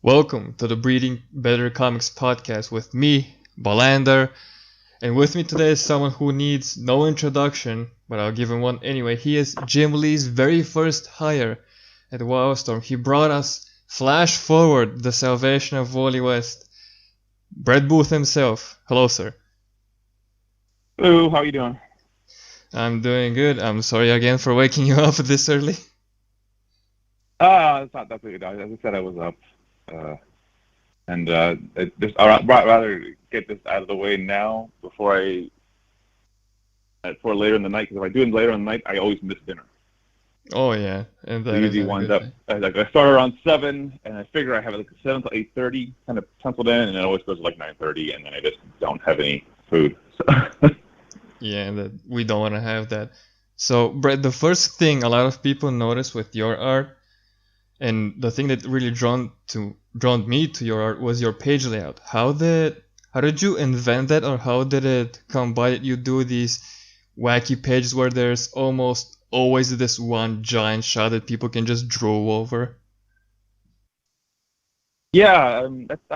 Welcome to the Breeding Better Comics podcast with me, Balander, and with me today is someone who needs no introduction, but I'll give him one anyway. He is Jim Lee's very first hire at Wildstorm. He brought us Flash Forward, the salvation of Wally West. Brett Booth himself. Hello, sir. Hello, how are you doing? I'm doing good. I'm sorry again for waking you up this early. It's not that big a deal. As I said, I was up, I'd rather get this out of the way now before later in the night. Because if I do it later in the night, I always miss dinner. Oh yeah, and that It is usually not a winds good up. thing. I start around 7, and I figure I have like 7 to 8:30 kind of penciled in, and it always goes to like 9:30, and then I just don't have any food. So. Yeah, that we don't want to have that. So, Brett, the first thing a lot of people notice with your art, and the thing that really drawn me to your art was your page layout. How did you invent that, or how did it come by that you do these wacky pages where there's almost always this one giant shot that people can just drool over? Yeah,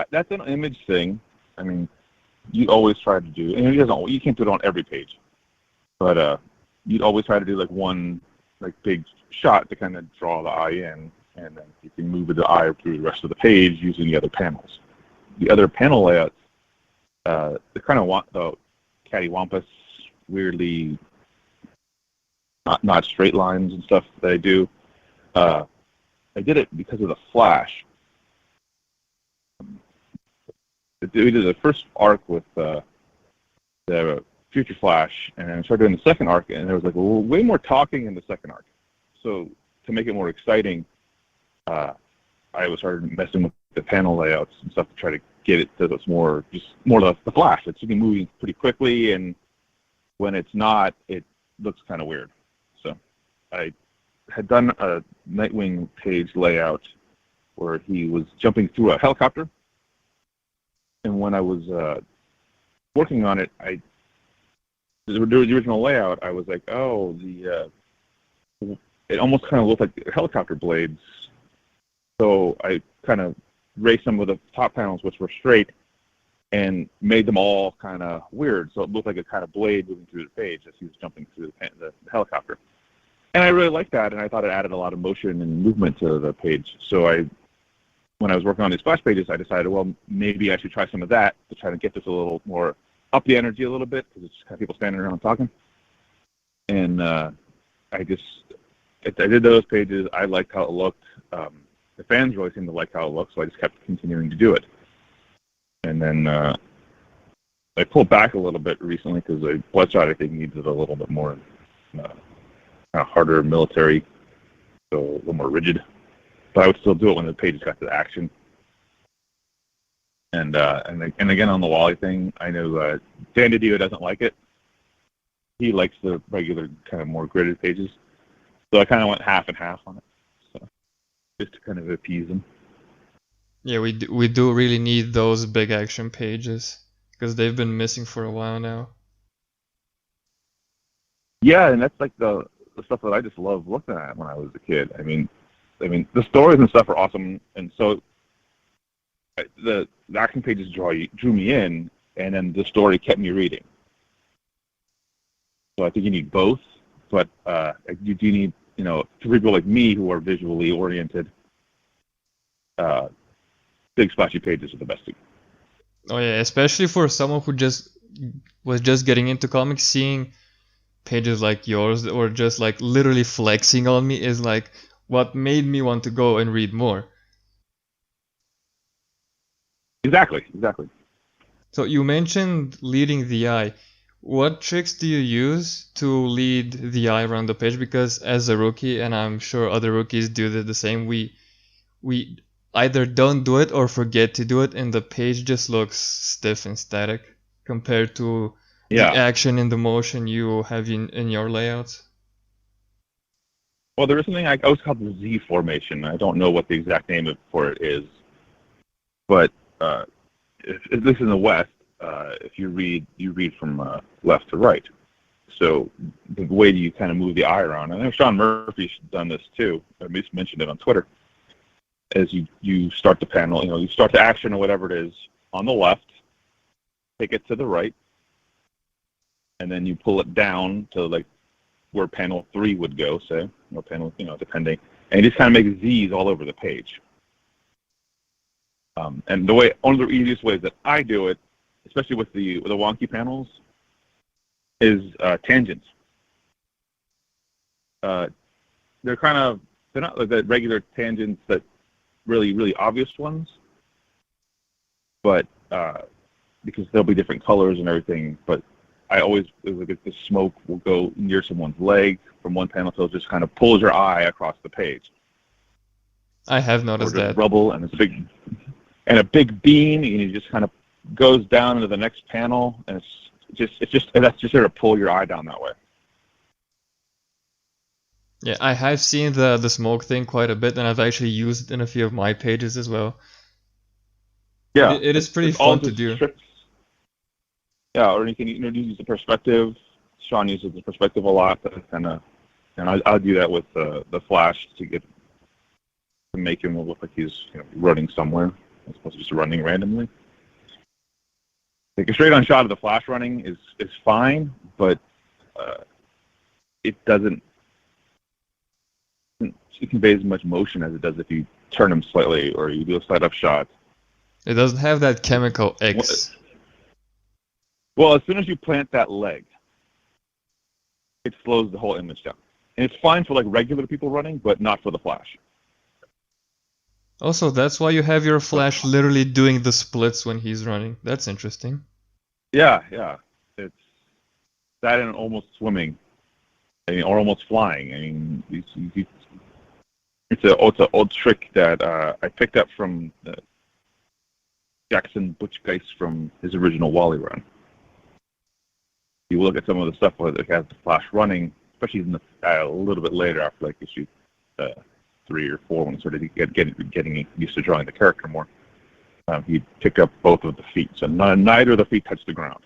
that's an image thing. I mean, you always try to do, and you can't do it on every page, but you'd always try to do like one like big shot to kind of draw the eye in, and then you can move the eye through the rest of the page using the other panels. The other panel layouts, they kind of want the cattywampus, weirdly not straight lines and stuff that I do. I did it because of the Flash. We did the first arc with the Future Flash, and then I started doing the second arc, and there was like way more talking in the second arc. So to make it more exciting, I started messing with the panel layouts and stuff to try to get it so it's more the Flash. It's moving pretty quickly, and when it's not, it looks kind of weird. So I had done a Nightwing page layout where he was jumping through a helicopter. And when I was working on it, the original layout, I was like, it almost kind of looked like helicopter blades. So I kind of raised some of the top panels, which were straight, and made them all kind of weird. So it looked like a kind of blade moving through the page as he was jumping through the helicopter. And I really liked that, and I thought it added a lot of motion and movement to the page. So when I was working on these splash pages, I decided, well, maybe I should try some of that to try to get this a little more up the energy a little bit, because it's just kind of people standing around talking. And I did those pages. I liked how it looked. The fans really seemed to like how it looked, so I just kept continuing to do it. And then I pulled back a little bit recently because Bloodshot, I think, needs it a little bit more kind of harder military, so a little more rigid. But I would still do it when the pages got to the action. And again, on the Wally thing, I know Dan DiDio doesn't like it. He likes the regular kind of more gridded pages. So I kind of went half and half on it, so just to kind of appease him. Yeah, we do really need those big action pages because they've been missing for a while now. Yeah, and that's like the stuff that I just loved looking at when I was a kid. I mean, the stories and stuff are awesome, and so the action pages drew me in, and then the story kept me reading. So I think you need both, but you do need, for people like me who are visually oriented, big splashy pages are the best thing. Oh yeah, especially for someone who was just getting into comics, seeing pages like yours or just like literally flexing on me is like what made me want to go and read more. Exactly. So you mentioned leading the eye. What tricks do you use to lead the eye around the page? Because as a rookie, and I'm sure other rookies do the same, we either don't do it or forget to do it, and the page just looks stiff and static compared to the action and the motion you have in your layouts. Well, there is something I always called the Z formation. I don't know what the exact name for it is, but at least in the West, if you read from left to right. So the way you kind of move the eye around, and I know Sean Murphy's done this too. I just mentioned it on Twitter. as you start the panel, you start the action or whatever it is on the left, take it to the right, and then you pull it down to like where panel 3 would go, say, or panel, depending, and you just kind of make Z's all over the page. And one of the easiest ways that I do it, especially with the wonky panels, is tangents. They're not like the regular tangents that really, really obvious ones, but because there'll be different colors and everything, but I always, like, the smoke will go near someone's leg from one panel, so it just kind of pulls your eye across the page. I have noticed that. Rubble, and it's a big beam, and it just kind of goes down into the next panel, and that's just there to pull your eye down that way. Yeah, I have seen the smoke thing quite a bit, and I've actually used it in a few of my pages as well. Yeah, it is pretty fun to do. Yeah, or you can use the perspective. Sean uses the perspective a lot, and I'll do that with the flash to make him look like he's running somewhere as opposed to just running randomly. Like a straight-on shot of the flash running is fine, but it doesn't convey as much motion as it does if you turn him slightly or you do a side-up shot. It doesn't have that chemical X. Well, as soon as you plant that leg, it slows the whole image down. And it's fine for like regular people running, but not for the flash. Also, that's why you have your flash literally doing the splits when he's running. That's interesting. Yeah. It's that and almost swimming, or almost flying. It's an old trick that I picked up from Jackson Butch Geist from his original Wally run. You look at some of the stuff where it has the flash running, especially in a little bit later after like issue 3 or 4 when he started getting used to drawing the character more. He picked up both of the feet, so neither of the feet touched the ground.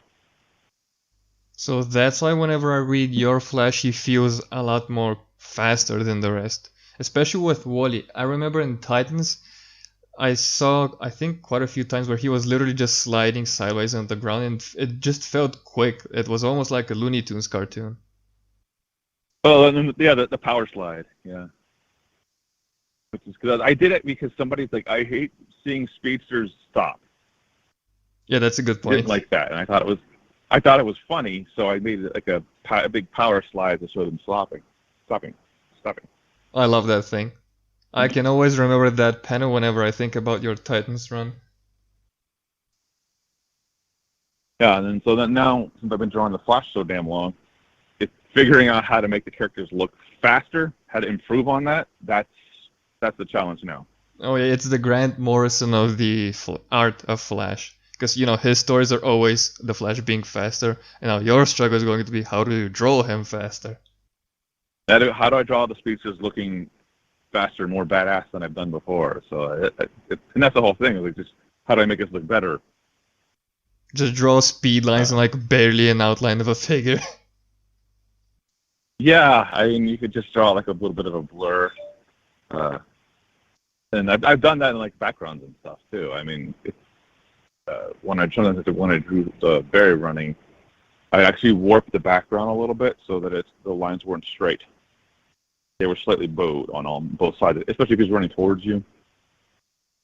So that's why whenever I read your flash, he feels a lot more faster than the rest. Especially with Wally. I remember in Titans, I saw, I think, quite a few times where he was literally just sliding sideways on the ground, and it just felt quick. It was almost like a Looney Tunes cartoon. Oh, and yeah, the power slide, yeah. Which is because I did it because somebody's like, I hate seeing speedsters stop. Yeah, that's a good point. I didn't like that, and I thought it was funny, so I made it like a big power slide to show them stopping. I love that thing. I can always remember that panel whenever I think about your Titans run. Yeah, and then now, since I've been drawing the Flash so damn long, it's figuring out how to make the characters look faster, how to improve on that. That's the challenge now. Oh yeah, it's the Grant Morrison of the art of Flash. Because, his stories are always the Flash being faster, and now your struggle is going to be how do you draw him faster? How do I draw the speedsters looking faster, more badass than I've done before? So, and that's the whole thing. Like, just how do I make us look better? Just draw speed lines and like barely an outline of a figure. Yeah, I mean, you could just draw like a little bit of a blur. And I've done that in like backgrounds and stuff too. I mean, when I drew the Barry running, I actually warped the background a little bit so that the lines weren't straight. They were slightly bowed on both sides, especially if he's running towards you.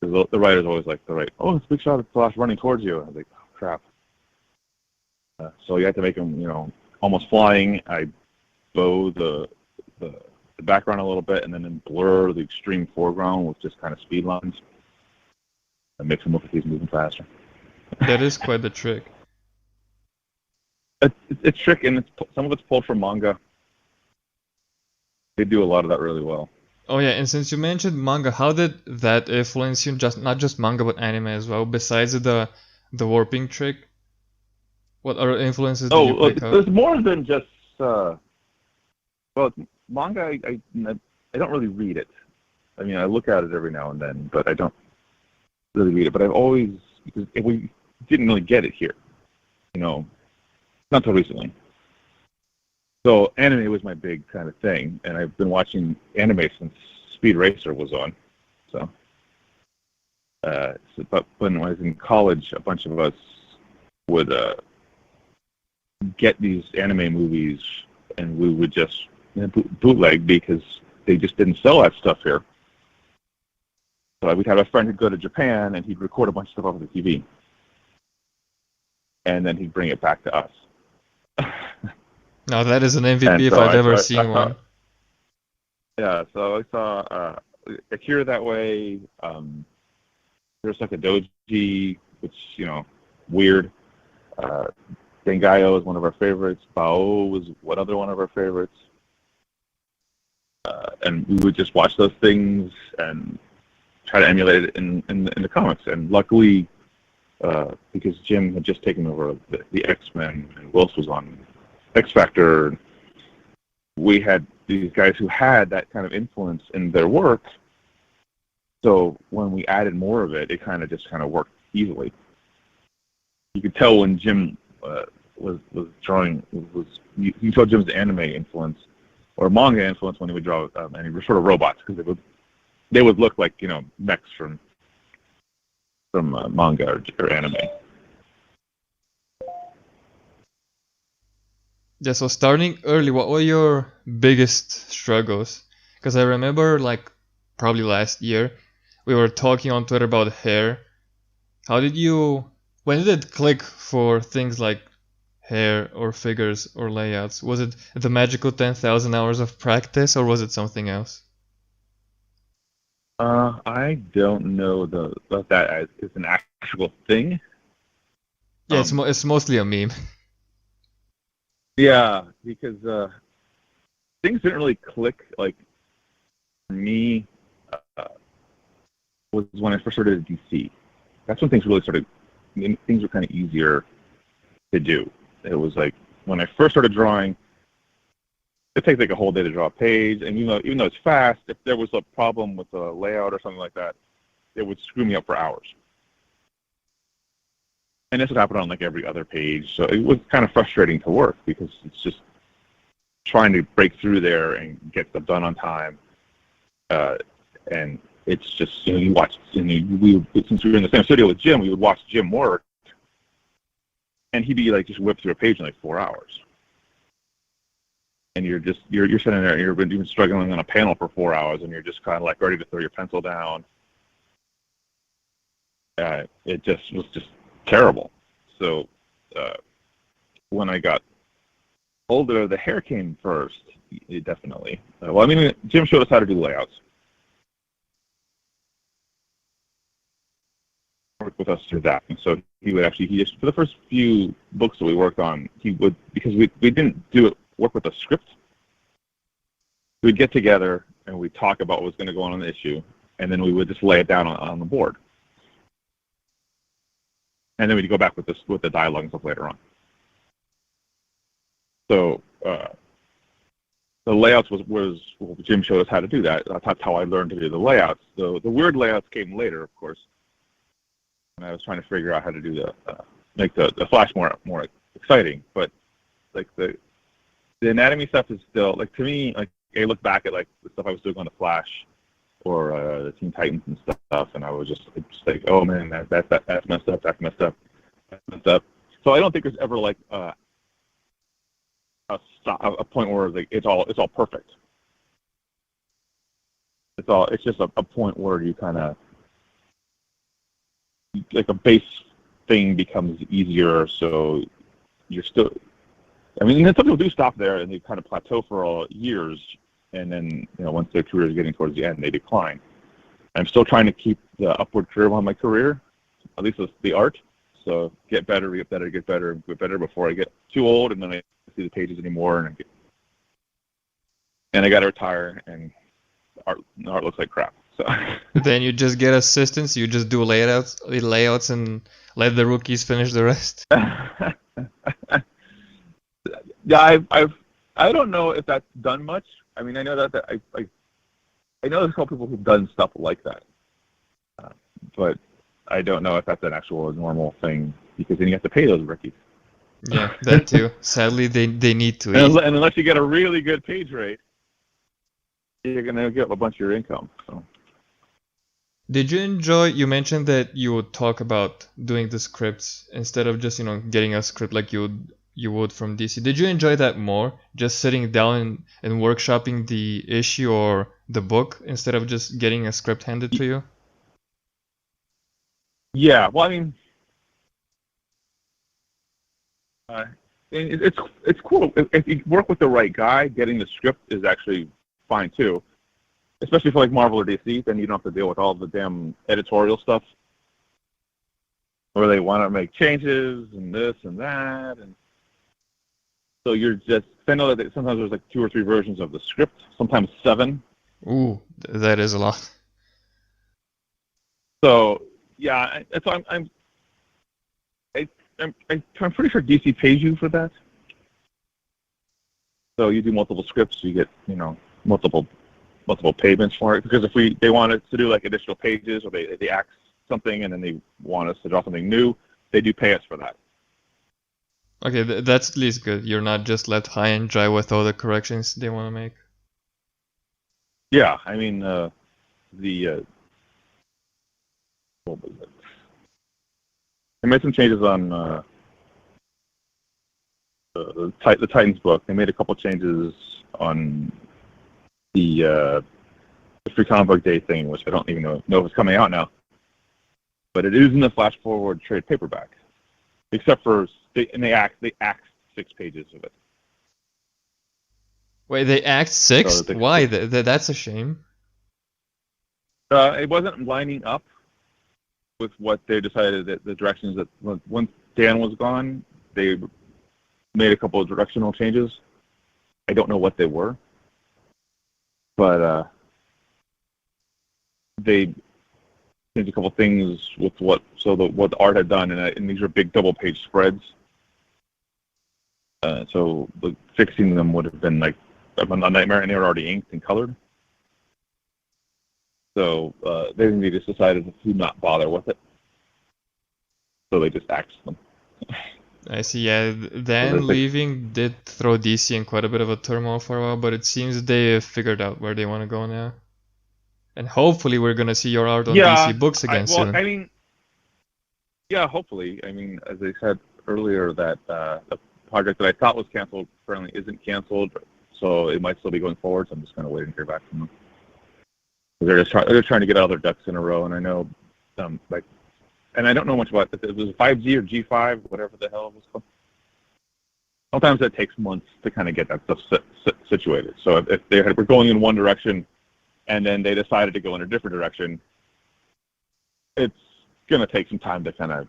Because the writer's always like, oh, it's a big shot of Flash running towards you. And I was like, oh, crap. So you have to make him, almost flying. I bow the background a little bit and then blur the extreme foreground with just kind of speed lines. And makes him look like he's moving faster. That is quite the trick. It's trick, and some of it's pulled from manga. They do a lot of that really well. Oh yeah, and since you mentioned manga, how did that influence you? Not just manga, but anime as well. Besides the warping trick, what other influences did you pick up? There's more than just. Manga. I don't really read it. I mean, I look at it every now and then, but I don't really read it. But I've always, because we didn't really get it here, not until recently. So anime was my big kind of thing, and I've been watching anime since Speed Racer was on. So But when I was in college, a bunch of us would get these anime movies, and we would just bootleg because they just didn't sell that stuff here. So we'd have a friend who'd go to Japan, and he'd record a bunch of stuff over the TV, and then he'd bring it back to us. Now that is an MVP And if so I've ever I seen one. Yeah, so I saw Akira that way. There's like a Doji, which, weird. Dengayo is one of our favorites. Bao was one of our favorites. And we would just watch those things and try to emulate it in the comics. And luckily, because Jim had just taken over the X-Men and Wills was on X Factor, we had these guys who had that kind of influence in their work. So when we added more of it, it kind of worked easily. You could tell when Jim was drawing, you can tell Jim's anime influence or manga influence when he would draw, and he was sort of robots, because they would look like mechs from manga or anime. Yeah, so starting early, what were your biggest struggles? Because I remember, like, probably last year, we were talking on Twitter about hair. When did it click for things like hair or figures or layouts? Was it the magical 10,000 hours of practice, or was it something else? I don't know that is an actual thing. Yeah, it's mostly a meme. Yeah, because things didn't really click, like, for me, was when I first started at DC. That's when things really started, things were kind of easier to do. It was like, when I first started drawing, it takes like a whole day to draw a page, and even though it's fast, if there was a problem with the layout or something like that, it would screw me up for hours. And this would happen on like every other page, so it was kind of frustrating to work, because it's just trying to break through there and get stuff done on time. And it's just, you watch, since we were in the same studio with Jim, we would watch Jim work, and he'd be like just whip through a page in like 4 hours. And you're sitting there, and you've been struggling on a panel for 4 hours, and you're just kind of like ready to throw your pencil down. It just was just terrible. So when I got older, the hair came first, definitely. Jim showed us how to do layouts. Worked with us through that. And so he just, for the first few books that we worked on, because we didn't work with a script, we'd get together and we'd talk about what was going to go on in the issue, and then we would just lay it down on the board. And then we'd go back with the dialogue and stuff later on. So the layouts was Jim showed us how to do that. That's how I learned to do the layouts. The weird layouts came later, of course. And I was trying to figure out how to make the Flash more exciting. But like the anatomy stuff is still, like, to me, like, I look back at like the stuff I was doing on the Flash or the Teen Titans and stuff, and I was just like, oh man, that's messed up, that's messed up, that's messed up. So I don't think there's ever like a point where like it's all perfect. It's just a point where you kind of, like, a base thing becomes easier, so you're still, and then some people do stop there and they kind of plateau for years, and then once their career is getting towards the end, they decline. I'm still trying to keep the upward curve on my career, at least with the art. So get better before I get too old, and then I don't see the pages anymore, and I got to retire, and art looks like crap. So Then you just get assistants, you just do layouts, and let the rookies finish the rest. Yeah, I don't know if that's done much. I mean, I know that I know there's a couple people who've done stuff like that, but I don't know if that's an actual normal thing, because then you have to pay those rookies. Yeah, that too. Sadly, they need to eat. And unless you get a really good page rate, you're gonna give up a bunch of your income. So. Did you enjoy? You mentioned that you would talk about doing the scripts instead of just getting a script like you would from DC. Did you enjoy that more? Just sitting down and workshopping the issue or the book instead of just getting a script handed to you? Yeah, well, I mean, uh, it's cool if you work with the right guy. Getting the script is actually fine too, especially for like Marvel or DC. Then you don't have to deal with all the damn editorial stuff where they want to make changes and this and that, and so you're just. I know that sometimes there's like 2 or 3 versions of the script, sometimes 7. Ooh, that is a lot. So yeah, so I'm pretty sure DC pays you for that. So you do multiple scripts, you get multiple payments for it. Because if they want us to do like additional pages, or they ask something and then they want us to draw something new, they do pay us for that. Okay, that's at least good. You're not just left high and dry with all the corrections they want to make. Yeah, I mean what was it? They made some changes on the Titans book. They made a couple changes on the Free Comic Book Day thing, which I don't even know if it's coming out now. But it is in the Flash Forward trade paperback, except for they axed 6 pages of it. Wait, they act six? So Why? That's a shame. It wasn't lining up with what they decided that the directions that once Dan was gone, they made a couple of directional changes. I don't know what they were, but they changed a couple things with what the art had done, and these are big double-page spreads. So fixing them would have been like a nightmare, and they were already inked and colored. So they just decided to not bother with it. So they just axed them. I see, yeah. Then leaving did throw DC in quite a bit of a turmoil for a while, but it seems they have figured out where they want to go now. And hopefully we're going to see your art on DC books again soon. I mean, yeah, hopefully. I mean, as I said earlier, that the project that I thought was canceled currently isn't canceled, so it might still be going forward, so I'm just kind of waiting to hear back from them. They're just trying to get all their ducks in a row, and I know, and I don't know much about it. It was 5G or G5, whatever the hell it was called. Sometimes it takes months to kind of get that stuff situated. So if they were going in one direction, and then they decided to go in a different direction, it's going to take some time to kind of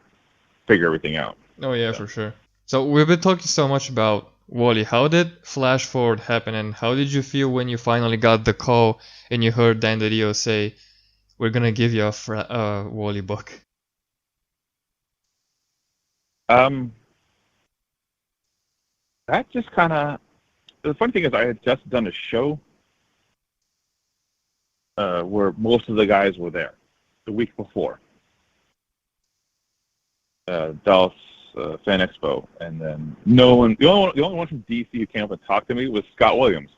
figure everything out. Oh yeah, for sure. So we've been talking so much about Wally. How did Flash Forward happen, and how did you feel when you finally got the call and you heard Dan DiDio say, "We're gonna give you a Wally book"? That just kind of. The funny thing is, I had just done a show where most of the guys were there the week before. Dallas Fan Expo, and then no one. The only one from DC who came up and talked to me was Scott Williams.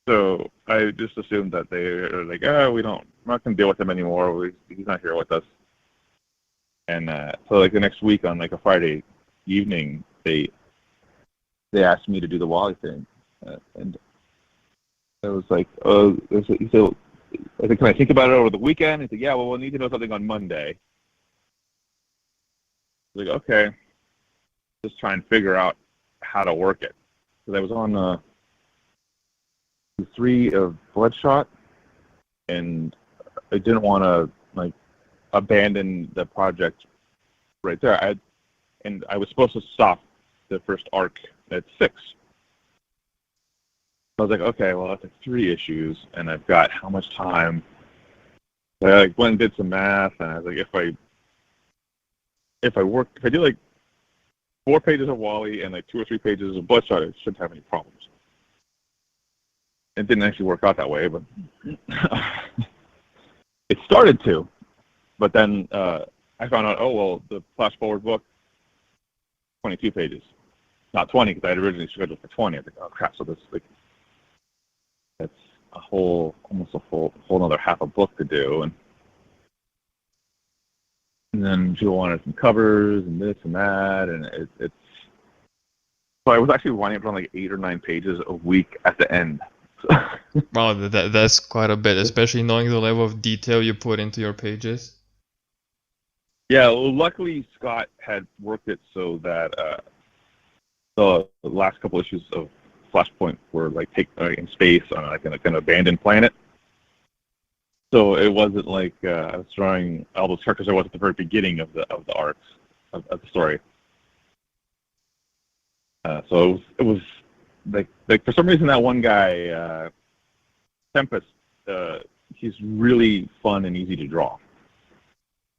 So I just assumed that they were like, we're not going to deal with him anymore. He's not here with us. And so like the next week on like a Friday evening, they asked me to do the Wally thing, and I was like, he said, I said, can I think about it over the weekend? He said, yeah, well, we'll need to know something on Monday. I was like, okay, just try and figure out how to work it. Because I was on 3 of Bloodshot, and I didn't want to like abandon the project right there. I was supposed to stop the first arc at 6. I was like, okay, well, that's like 3 issues, and I've got how much time? So I like went and did some math, and I was like, if I do like 4 pages of Wally and like 2 or 3 pages of Bloodshot, it shouldn't have any problems. It didn't actually work out that way, but it started to. But then I found out, the Flash Forward book, 22 pages, not 20, because I had originally scheduled for 20. I was like, oh crap! So that's almost a whole another half a book to do, and then people wanted some covers and this and that, and it's so I was actually winding up on like 8 or 9 pages a week at the end. Wow, that's quite a bit, especially knowing the level of detail you put into your pages. Yeah, well, luckily Scott had worked it so that the last couple issues of Flashpoint were like in space on like an abandoned planet. So it wasn't like I was drawing all those characters I was at the very beginning of the arcs of the story. So it was like for some reason that one guy, Tempest, he's really fun and easy to draw.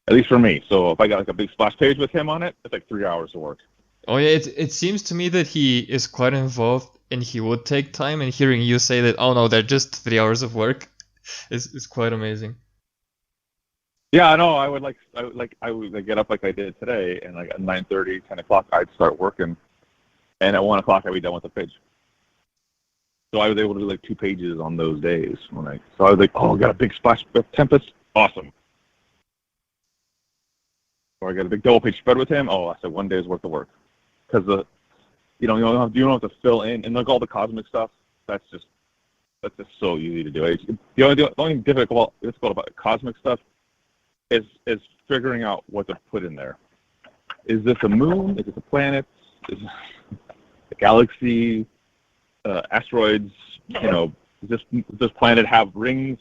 At least for me. So if I got like a big splash page with him on it, it's like 3 hours of work. Oh yeah, it seems to me that he is quite involved and he would take time. And hearing you say that, oh no, they're just 3 hours of work, is quite amazing. Yeah, I know. I would get up like I did today, and like at 9:30, 10 o'clock, I'd start working, and at 1 o'clock I'd be done with the page. So I was able to do like 2 pages on those days. So I was like, oh, I got a big splash with Tempest, awesome. Or I got a big double page spread with him. Oh, I said 1 day's worth of work, because you don't have to fill in and like all the cosmic stuff. That's just so easy to do. The only difficult about cosmic stuff is figuring out what to put in there. Is this a moon? Is this a planet? Is this a galaxy? Asteroids? Does this planet have rings?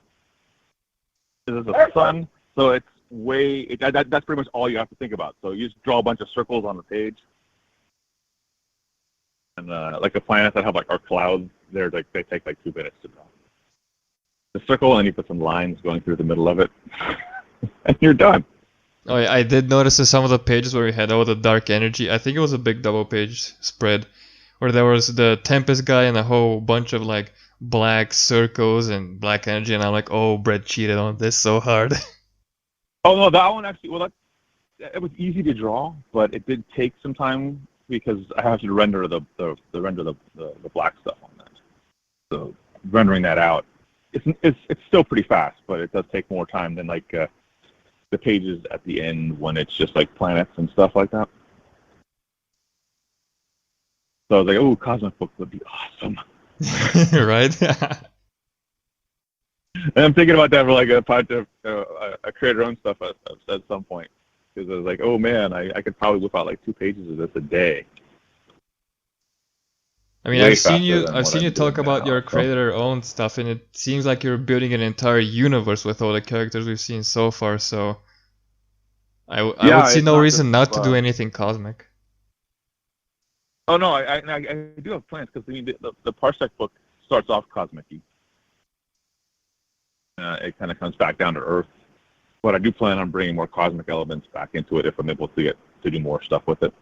Is this a sun? So it's that's pretty much all you have to think about. So you just draw a bunch of circles on the page, and like the planets that have like our clouds, they take like 2 minutes to draw. The circle, and you put some lines going through the middle of it, and you're done. Oh yeah, I did notice in some of the pages where we had all the dark energy. I think it was a big double page spread where there was the Tempest guy and a whole bunch of like black circles and black energy, and I'm like, oh, Brett cheated on this so hard. Oh no, that one actually. Well, it was easy to draw, but it did take some time because I have to render the black stuff on that. So rendering that out, it's still pretty fast, but it does take more time than like the pages at the end when it's just like planets and stuff like that. So I was like, oh, cosmic book would be awesome. Right? And I'm thinking about that for like a creator-owned stuff at some point, because I was like, oh man, I could probably whip out like 2 pages of this a day. I mean, I've seen you talk about your creator-owned stuff, and it seems like you're building an entire universe with all the characters we've seen so far. So I would see no reason not to do anything cosmic. Oh no, I do have plans, because the Parsec book starts off cosmic-y. It kind of comes back down to Earth, but I do plan on bringing more cosmic elements back into it if I'm able to do more stuff with it.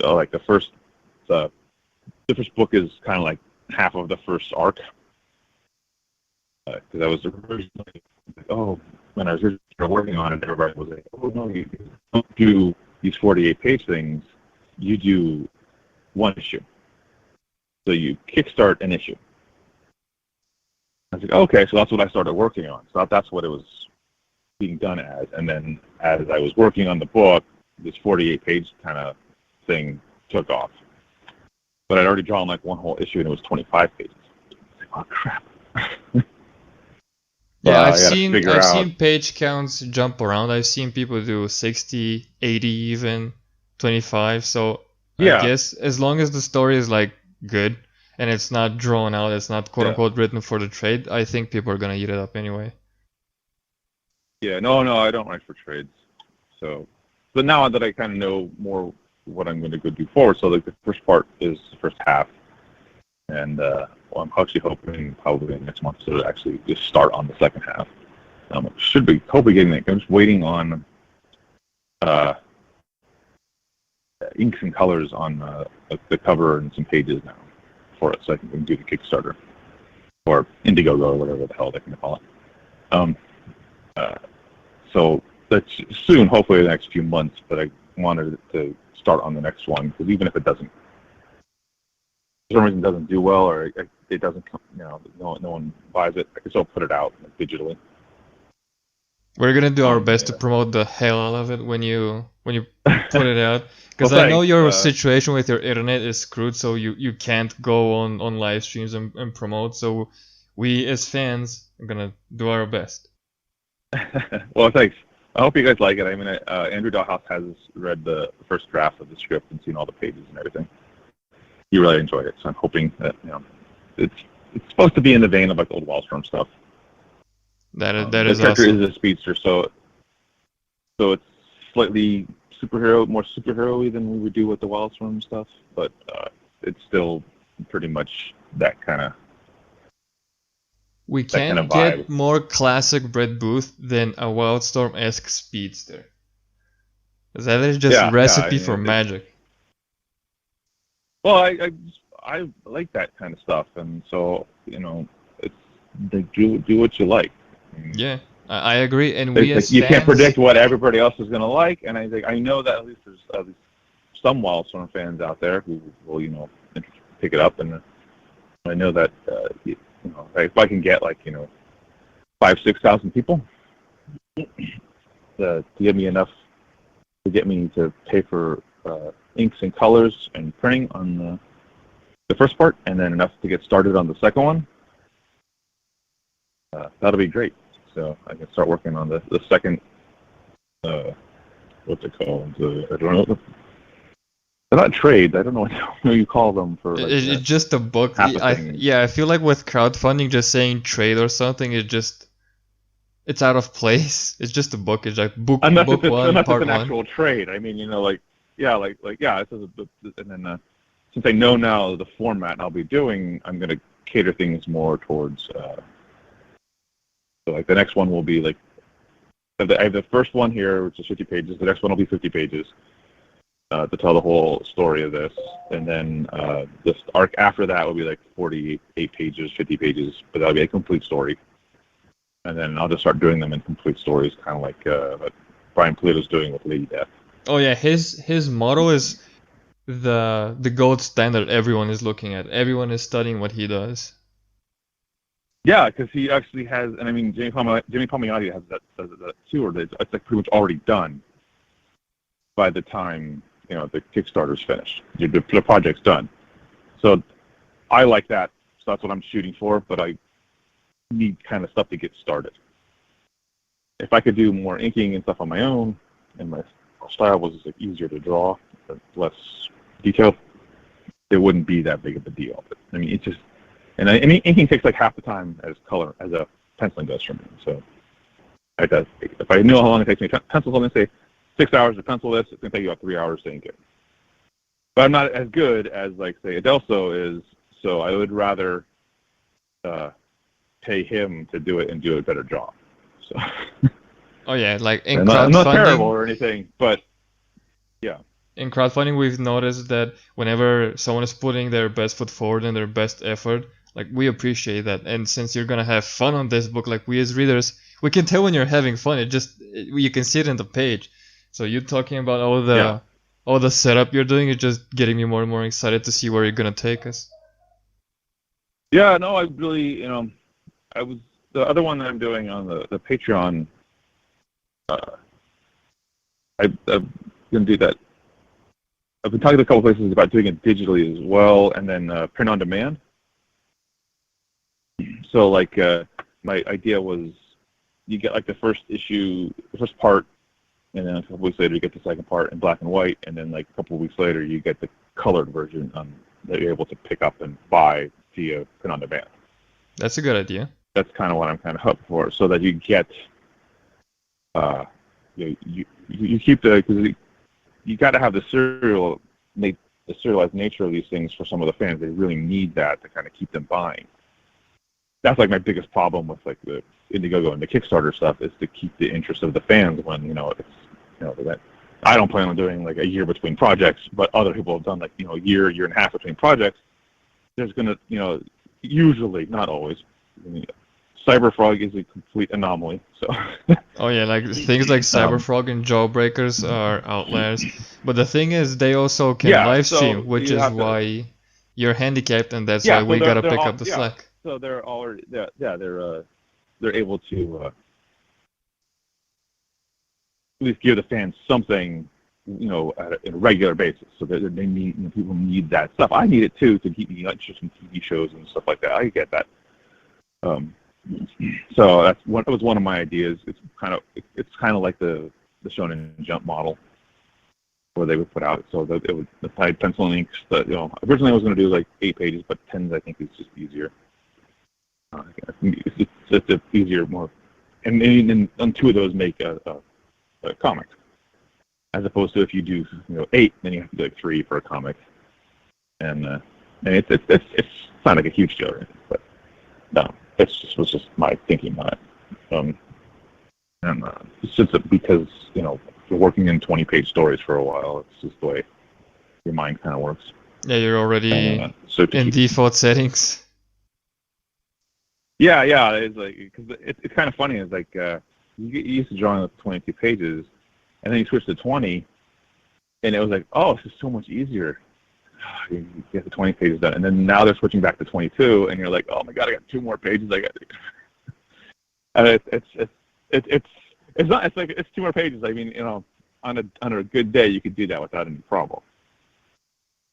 So like the first book is kind of like half of the first arc, because I was originally when I was originally working on it, everybody was like, oh no, you don't do these 48-page things, you do 1 issue. So you kickstart an issue. I was like, okay, so that's what I started working on. So that's what it was being done as. And then as I was working on the book, this 48-page kind of thing took off. But I'd already drawn like 1 whole issue, and it was 25 pages. I was like, oh crap. Yeah, I've seen page counts jump around. I've seen people do 60, 80 even, 25. So I guess as long as the story is like good and it's not drawn out, it's not quote unquote written for the trade, I think people are gonna eat it up anyway. Yeah, no, I don't write for trades. So, but now that I kind of know more what I'm going to go do forward, so like the first part is the first half, and I'm actually hoping probably next month to actually just start on the second half. Should be hopefully getting it. I'm just waiting on inks and colors on the cover and some pages now for it, so I can do the Kickstarter or Indiegogo or whatever the hell they can call it. So that's soon, hopefully the next few months. But I wanted to start on the next one, because even if it doesn't, for some reason doesn't do well, or it doesn't come, no one buys it, I can still put it out digitally. We're gonna do our best to promote the hell out of it when you put it out, because Well, I know your thanks. situation with your internet is screwed, so you can't go on live streams and promote. So we as fans are gonna do our best. Well, thanks. I hope you guys like it. I mean, Andrew Dalhouse has read the first draft of the script and seen all the pages and everything. He really enjoyed it, so I'm hoping that it's supposed to be in the vein of like old Wallstrom stuff. That is the character awesome. is a speedster, so it's slightly more superhero-y than we would do with the Wallstrom stuff, but it's still pretty much that kind of. We can't get more classic Brett Booth than a Wildstorm-esque speedster. That is just a recipe for magic. Well, I like that kind of stuff, and so it's like do what you like. Yeah, I agree, and we as you fans, can't predict what everybody else is going to like, and I know that at least there's some Wildstorm fans out there who will pick it up, and I know that if I can get 5,000-6,000 people to give me enough to get me to pay for inks and colors and printing on the first part, and then enough to get started on the second one, that'll be great. So I can start working on the second, what's it called? I don't know. They're not trades. I don't know what you call them for. It's just a book. I feel like with crowdfunding, just saying trade or something, it's out of place. It's just a book. It's like book one, part one. Unless it's an actual trade. I mean, it says, and then since I know now the format I'll be doing, I'm going to cater things more towards. So the next one will be I have the first one here, which is 50 pages. The next one will be 50 pages to tell the whole story of this, and then this arc after that will be 48 pages, 50 pages, but that'll be a complete story. And then I'll just start doing them in complete stories, kind of like what Brian Polito's doing with Lady Death. Oh yeah, his motto is the gold standard everyone is looking at. Everyone is studying what he does. Yeah, because he actually has, and I mean, Jimmy Palmiotti has that too, or it's pretty much already done by the time the Kickstarter's finished. The project's done. So I like that. So that's what I'm shooting for, but I need kind of stuff to get started. If I could do more inking and stuff on my own, and my style was easier to draw, less detailed, it wouldn't be that big of a deal. But I mean, it's just. And inking takes half the time as a penciling does for me. So if I know how long it takes me to pencil something, say 6 hours to pencil this, it's going to take you about 3 hours to ink it. But I'm not as good as say Adelso is, so I would rather pay him to do it and do a better job. So. Oh yeah, in crowdfunding. I'm not terrible or anything, but yeah. In crowdfunding, we've noticed that whenever someone is putting their best foot forward and their best effort, we appreciate that. And since you're gonna have fun on this book, we as readers, we can tell when you're having fun. You can see it in the page. So you talking about all the setup you're doing is just getting me more and more excited to see where you're gonna take us. Yeah, no, I really, I was the other one that I'm doing on the Patreon. I'm gonna do that. I've been talking to a couple places about doing it digitally as well, and then print on demand. So my idea was you get the first issue, the first part, and then a couple weeks later you get the second part in black and white, and then a couple weeks later you get the colored version that you're able to pick up and buy via print on demand. That's a good idea. That's kind of what I'm kind of hoping for, so that you get you keep because you got to have the serialized nature of these things for some of the fans. They really need that to kind of keep them buying. That's my biggest problem with the Indiegogo and the Kickstarter stuff, is to keep the interest of the fans when that I don't plan on doing a year between projects, but other people have done a year and a half between projects. There's gonna usually, not always, Cyberfrog is a complete anomaly. So. Oh yeah, things like Cyberfrog and Jawbreakers are outliers. But the thing is, they also can live stream, which is why you're handicapped, and that's Yeah, why so we gotta they're pick all, up the yeah, slack. so they're already, yeah, they're able to at least give the fans something, at a regular basis. So they need, people need that stuff. I need it too to keep me interested in TV shows and stuff like that. I get that. So that was one of my ideas. It's kind of like the Shonen Jump model, where they would put out, so that it would apply pencil and inks. Originally I was going to do like 8 pages, but 10 I think is just easier. It's just easier, more, and 2 of those make a comic, as opposed to if you do 8, then you have to do like 3 for a comic, and it's not like a huge deal or anything, but no, was just my thinking on it. And it's just because you're working in 20-page stories for a while. It's just the way your mind kind of works. Yeah, you're already so in default settings. Yeah, it's like, because it's kind of funny. It's like you get used to drawing with 22 pages, and then you switch to 20, and it was like, oh, this is so much easier. You get the 20 pages done, and then now they're switching back to 22, and you're like, oh my god, I got 2 more pages. I got. And it's 2 more pages. I mean, on a good day, you could do that without any problem.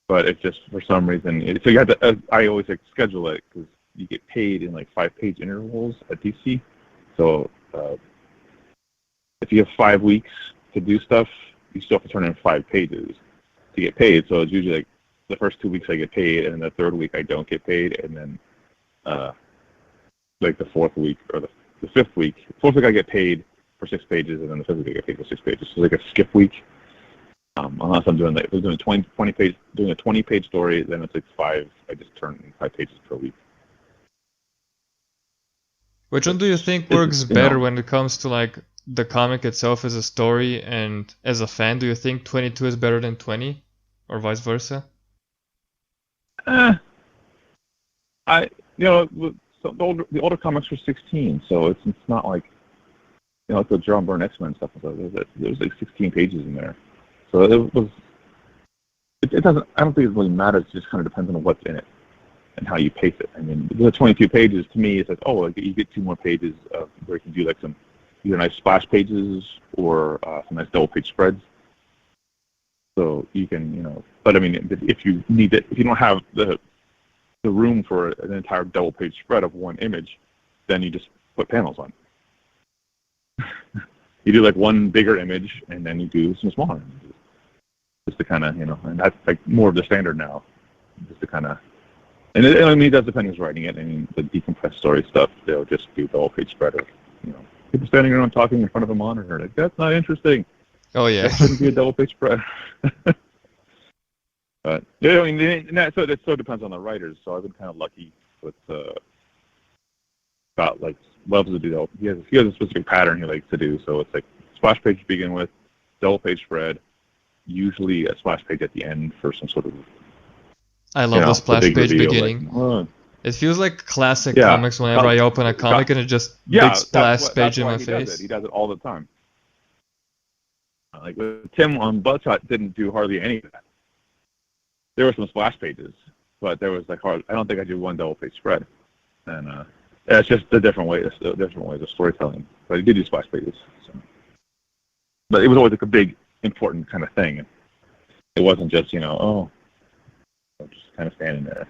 But it's just, for some reason, so you have to. I always schedule it, because you get paid in like 5-page intervals at DC. So if you have 5 weeks to do stuff, you still have to turn in 5 pages to get paid. So it's usually like the first 2 weeks I get paid, and then the 3rd week I don't get paid, and then like the 4th week or the 5th week. 4th week I get paid for 6 pages, and then the 5th week I get paid for 6 pages. So it's like a skip week. Unless I'm doing if I'm doing a 20-page story, then it's like 5. I just turn in 5 pages per week. Which one do you think works better when it comes to like the comic itself as a story, and as a fan, do you think 22 is better than 20, or vice versa? The older comics were 16, so it's not like like the John Byrne X-Men stuff. There's like 16 pages in there, so it doesn't. I don't think it really matters. It just kind of depends on what's in it and how you pace it. I mean, the 22 pages to me is like, oh, like you get 2 more pages where you can do like some either nice splash pages or some nice double-page spreads. So you can, but I mean, if you need it, if you don't have the room for an entire double-page spread of one image, then you just put panels on. You do like one bigger image, and then you do some smaller images, just to kind of, and that's like more of the standard now, just to kind of. And it does depend who's writing it. I mean, the decompressed story stuff, they'll just do double-page spread of, people standing around talking in front of a monitor. Like, that's not interesting. Oh yeah, that shouldn't be a double-page spread. But I mean, it so depends on the writers. So I've been kind of lucky with Scott. Like, loves to do that. He has a specific pattern he likes to do. So it's like splash page to begin with, double-page spread, usually a splash page at the end for some sort of. I love the splash page reveal, beginning. Like, it feels like classic comics whenever I open a comic and it just big splash page in my face. He does it all the time. Like with Tim on Bloodshot didn't do hardly any of that. There were some splash pages, but there was like I don't think I did one double-page spread, and it's just a different way. Different ways of storytelling. But he did do splash pages. So. But it was always like a big, important kind of thing. It wasn't just just kind of standing there.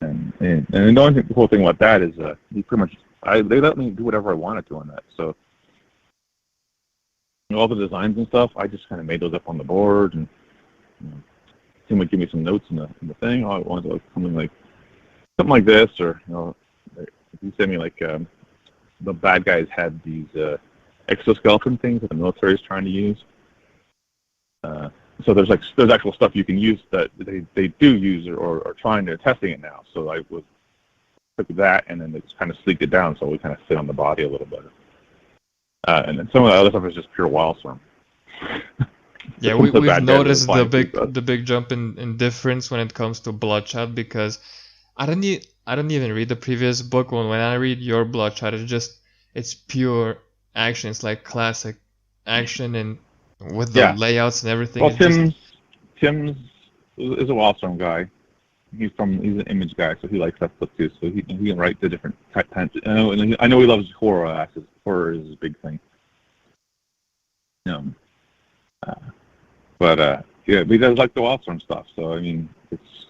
And the only cool thing about that is he pretty much they let me do whatever I wanted to on that. So all the designs and stuff, I just kind of made those up on the board, and Tim would give me some notes in the thing. Oh, I wanted something like this, or he sent me like the bad guys had these exoskeleton things that the military is trying to use. So there's actual stuff you can use that they do use or are trying to testing it now. So I took that and then it's kind of sleeked it down so we kind of fit on the body a little better. And then some of the other stuff is just pure Wildstorm. Yeah, we've noticed the big jump in difference when it comes to Bloodshot, because I don't even read the previous book. When I read your Bloodshot, it's pure action. It's like classic action, and with the layouts and everything. Well, Tim's is a Wildstorm guy, he's an image guy, so he likes that stuff too. So he can write the different types. I know he loves horror. Horror is his big thing. Um, uh, but yeah, but he does like the Wildstorm stuff. So I mean, it's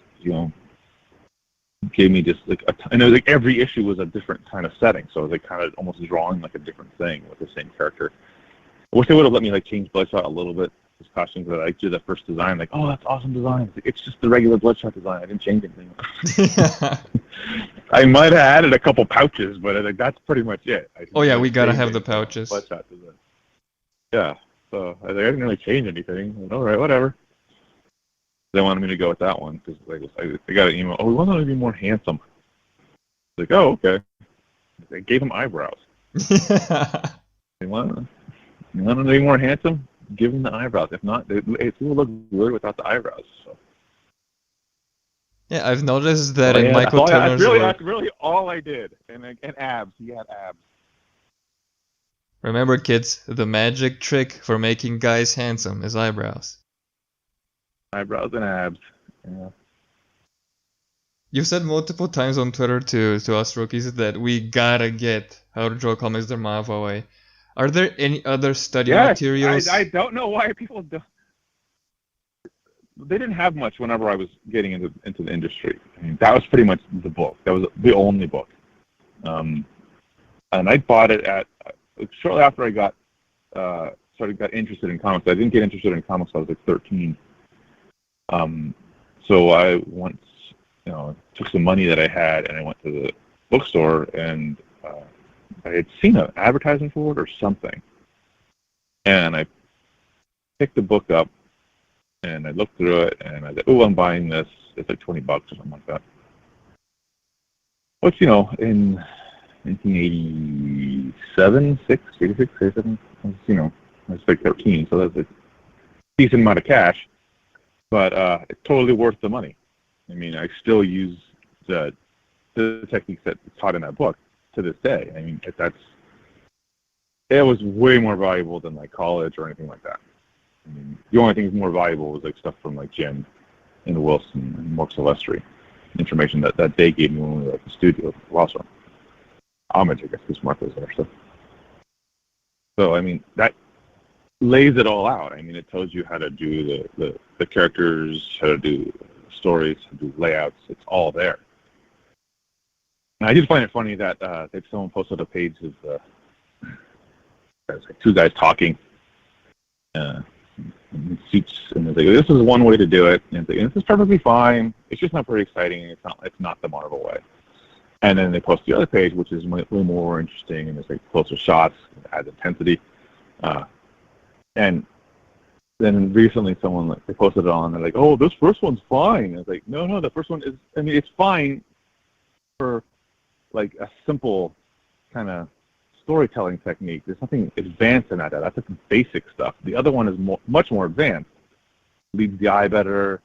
gave me just like I know like every issue was a different kind of setting, so it was like kind of almost drawing like a different thing with the same character. I wish they would have let me like change Bloodshot a little bit. His costumes that I did that first design, like, oh, that's awesome design. It's just the regular Bloodshot design. I didn't change anything. I might have added a couple pouches, but like that's pretty much it. Oh yeah, we gotta have the pouches. Bloodshot design. Yeah, so I didn't really change anything. All right, whatever. They wanted me to go with that one because I got an email. Oh, we want him to be more handsome. Like, oh, okay. They gave him eyebrows. You want him to be more handsome? Give him the eyebrows. If not, it will look weird without the eyebrows. So. Yeah, I've noticed that in Michael Turner's work. That's really all I did. And abs. He had abs. Remember, kids, the magic trick for making guys handsome is eyebrows. Eyebrows and abs. Yeah. You've said multiple times on Twitter to us rookies that we gotta get How to Draw Comics the Marvel way. Are there any other study materials? I don't know why people don't. They didn't have much whenever I was getting into the industry. I mean, that was pretty much the book. That was the only book. And I bought it shortly after I got interested in comics. I didn't get interested in comics until I was like 13. So I took some money that I had and I went to the bookstore and I had seen an advertisement for it or something. And I picked the book up and I looked through it and I said, oh, I'm buying this. It's like $20 or something like that. Which, in 1987, 86, 87, I was like 13, so that's a decent amount of cash. But it's totally worth the money. I mean, I still use the techniques that taught in that book to this day. I mean, it was way more valuable than like college or anything like that. I mean, the only thing that's more valuable was like stuff from like Jim and Wilson and Mark Silvestri, information that they gave me when we were at the studio. Also, homage, I guess, because Mark was there. So I mean, that lays it all out. I mean, it tells you how to do the characters, how to do stories, how to do layouts. It's all there. And I did find it funny that someone posted a page of like two guys talking in suits, and they're like, "This is one way to do it, and this is perfectly fine. It's just not very exciting. It's not the Marvel way." And then they post the other page, which is way more interesting, and there's like closer shots, adds intensity. And then recently, someone they posted it on. They're like, "Oh, this first one's fine." I was like, "No, the first one is. I mean, it's fine for like a simple kind of storytelling technique. There's nothing advanced in that. That's like basic stuff. The other one is much more advanced. Leads the eye better.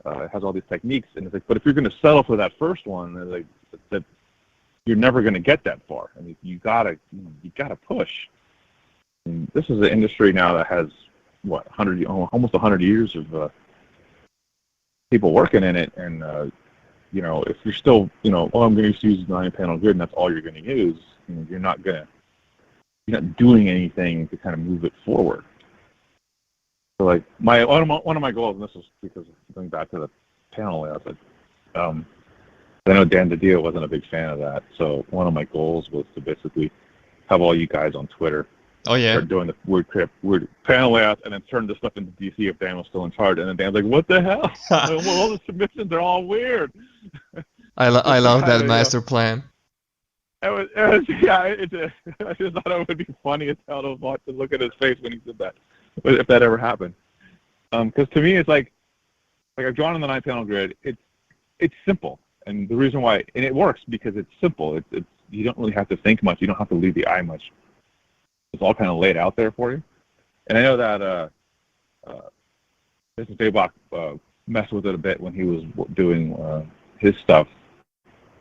It has all these techniques, and it's like, but if you're going to settle for that first one, like that, you're never going to get that far. I mean, you gotta push." And this is an industry now that has almost 100 years of people working in it, and if you're still, oh, I'm going to use 9-panel grid, and that's all you're going to use, you're not doing anything to kind of move it forward. So, like, one of my goals, and this was because going back to the panel layout, I know Dan DiDio wasn't a big fan of that, so one of my goals was to basically have all you guys on Twitter start doing the weird panel layouts, and then turn this stuff into DC if Dan was still in charge. And then Dan's like, "What the hell? Well, all the submissions are all weird." I love that master plan. I just thought it would be funny as hell to watch and look at his face when he said that, if that ever happened. Because to me, it's like I've drawn on the 9-panel grid. It's simple, and the reason why, and it works because it's simple. It's you don't really have to think much. You don't have to leave the eye much. It's all kind of laid out there for you. And I know that Mr. Daybach messed with it a bit when he was doing his stuff,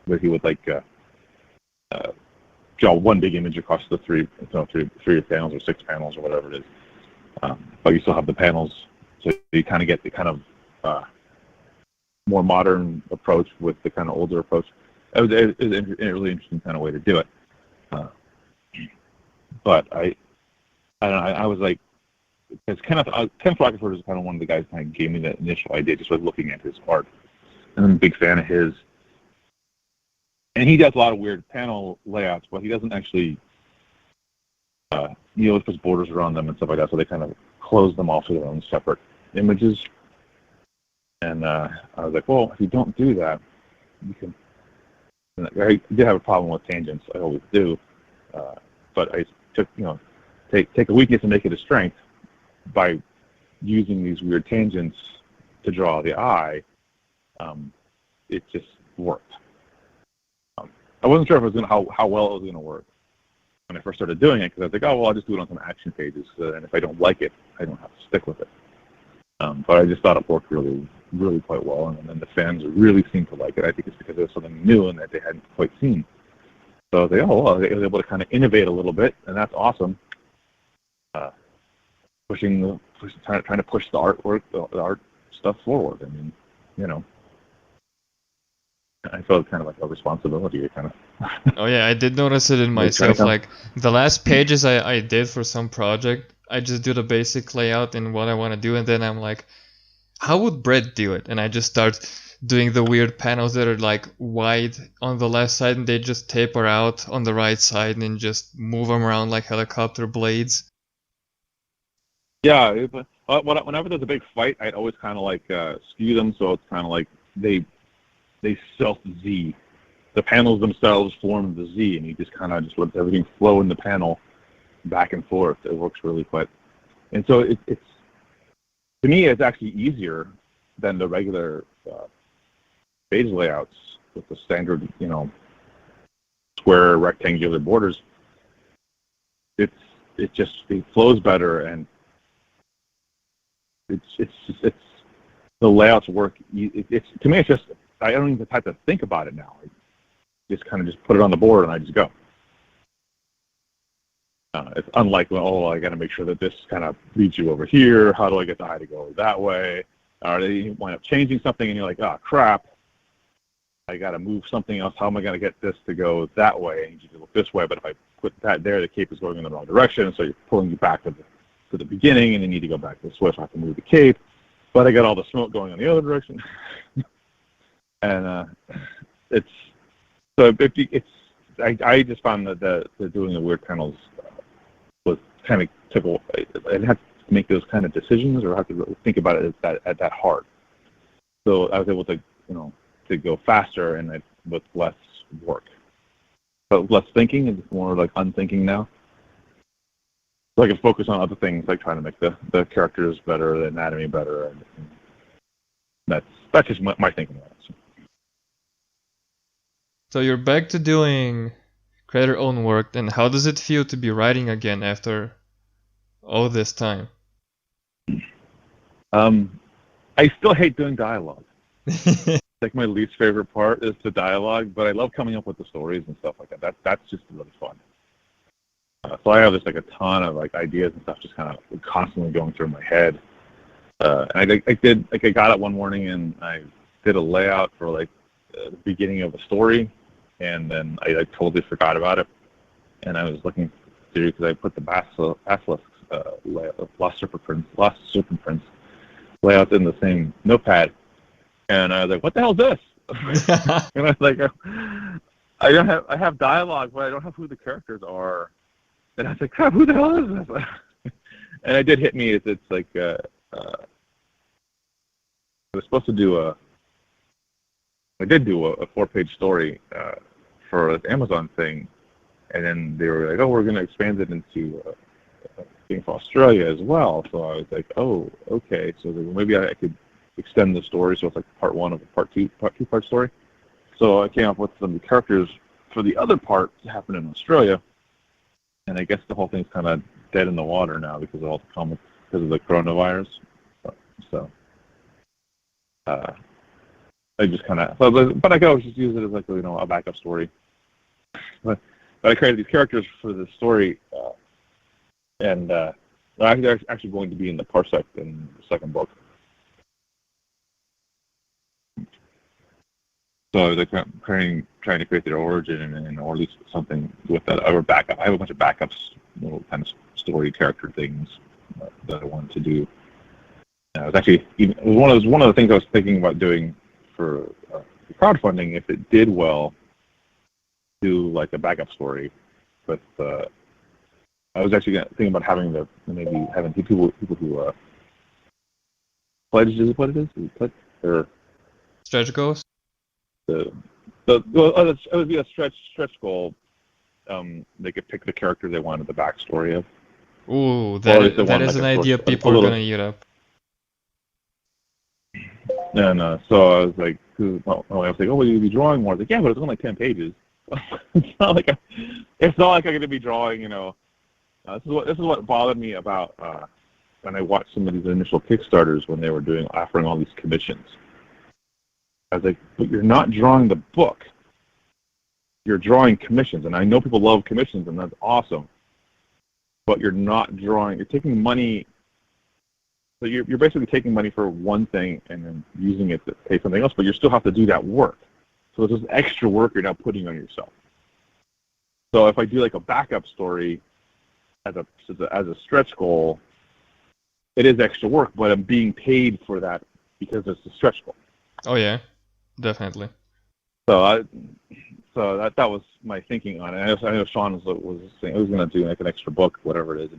where he would draw one big image across the three panels or 6 panels or whatever it is. But you still have the panels, so you kind of get the kind of more modern approach with the kind of older approach. It was a really interesting kind of way to do it. But I don't know, I was like, because Kenneth Rockefeller is kind of one of the guys kind of gave me that initial idea just by looking at his art. And I'm a big fan of his. And he does a lot of weird panel layouts, but he doesn't actually, he puts borders around them and stuff like that, so they kind of close them off to their own separate images. And I was like, well, if you don't do that, you can. I did have a problem with tangents. I always do, but I took, take a weakness and make it a strength by using these weird tangents to draw the eye. It just worked. I wasn't sure if it was how well it was going to work when I first started doing it, because I was like, oh, well, I'll just do it on some action pages, and if I don't like it, I don't have to stick with it. But I just thought it worked really, really quite well, and then the fans really seemed to like it. I think it's because it was something new and that they hadn't quite seen. So they, I was able to kind of innovate a little bit, and that's awesome. Trying to push the artwork, the art stuff forward. I mean, I felt kind of like a responsibility to kind of. Oh yeah, I did notice it in myself. Like the last pages I did for some project, I just do the basic layout and what I want to do, and then I'm like, how would Brett do it? And I just start doing the weird panels that are like wide on the left side, and they just taper out on the right side, and then just move them around like helicopter blades. Yeah, whenever there's a big fight, I'd always kind of like skew them, so it's kind of like they self-Z. The panels themselves form the Z, and you just kind of just let everything flow in the panel back and forth. It works really quite. And so it's to me, it's actually easier than the regular page layouts with the standard, square rectangular borders. It flows better, and it's the layouts work. It's to me, it's just I don't even have to think about it now. I just kind of put it on the board and I just go. It's unlike, I got to make sure that this kind of leads you over here. How do I get the eye to go that way? Or you wind up changing something and you're like, oh crap, I got to move something else. How am I going to get this to go that way? I need you to look this way, but if I put that there, the cape is going in the wrong direction, so you're pulling you back to the beginning, and you need to go back this way, so I have to move the cape. But I got all the smoke going in the other direction. And I just found that the doing the weird panels was kind of I didn't have to make those kind of decisions or have to really think about it at that hard. So I was able to to go faster and with less work, but less thinking, and more like unthinking now. So I can focus on other things like trying to make the characters better, the anatomy better, and that's just my thinking about it. So you're back to doing creator-owned work, and how does it feel to be writing again after all this time? I still hate doing dialogue. Like my least favorite part is the dialogue, but I love coming up with the stories and stuff like that. That's just really fun. So I have just like a ton of like ideas and stuff just kind of constantly going through my head. And I got up one morning and I did a layout for like the beginning of a story, and then I totally forgot about it. And I was looking through because I put the basilisk Lost Serpent Prince layout in the same notepad, and I was like, "What the hell is this?" And I was like, "I have dialogue, but I don't have who the characters are." And I was like, "Crap, who the hell is this?" And it did hit me. It's like I was supposed to do I did do a 4-page story for an Amazon thing, and then they were like, "Oh, we're going to expand it into being for Australia as well." So I was like, "Oh, okay." So maybe I could extend the story, so it's like part 1 of a two-part story. So I came up with some characters for the other part to happen in Australia, and I guess the whole thing's kind of dead in the water now because of all the comics, because of the coronavirus. So. I just kind of, but I could always just use it as like a backup story. But I created these characters for the story, and they're actually going to be in the Parsec in the second book. So I was like trying to create their origin and or at least something with that or backup. I have a bunch of backups, little kind of story character things that I wanted to do. It was actually it was one of the things I was thinking about doing for crowdfunding. If it did well, do like a backup story, but I was actually thinking about maybe having people who pledge is what it is, or Stretch goals. it would be a stretch goal. They could pick the character they wanted the backstory of. Ooh, that is an idea people are gonna eat up. And so I was like, I was like, oh, will you be drawing more? I was like, yeah, but it's only like 10 pages. It's not like I'm going to be drawing. This is what bothered me about when I watched some of these initial Kickstarters when they were offering all these commissions. I was like, but you're not drawing the book. You're drawing commissions, and I know people love commissions, and that's awesome. But you're not drawing. You're taking money. So you're basically taking money for one thing and then using it to pay something else, but you still have to do that work. So there's this extra work you're now putting on yourself. So if I do like a backup story as a stretch goal, it is extra work, but I'm being paid for that because it's a stretch goal. Oh yeah, definitely. So that was my thinking on it. I know Sean was saying he was going to do like an extra book, whatever it is.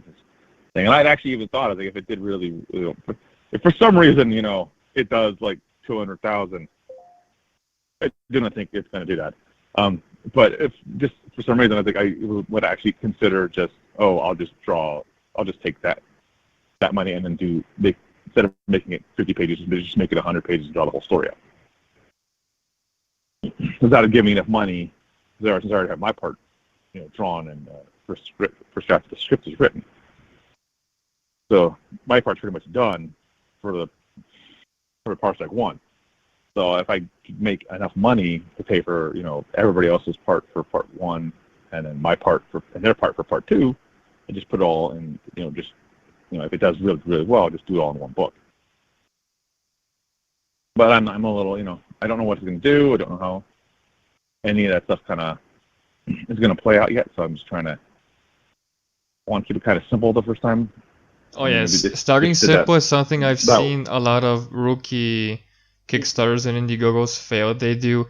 And I'd actually even thought, I think if it did really, if for some reason, it does like 200,000, I didn't think it's going to do that. But if just for some reason, I think I would actually consider I'll just take that money and then instead of making it 50 pages, just make it 100 pages and draw the whole story out. Because that would give me enough money, since I already have my part, drawn and first draft of the script is written. So my part's pretty much done for Parsec 1. So if I could make enough money to pay for everybody else's part for part 1, and then my part and their part for part 2, and just put it all in if it does really really well, just do it all in one book. But I'm a little I don't know what it's going to do. I don't know how any of that stuff kind of is going to play out yet. So I'm just want to keep it kind of simple the first time. Oh yes, starting simple is something I've seen a lot of rookie Kickstarters and Indiegogos fail. They do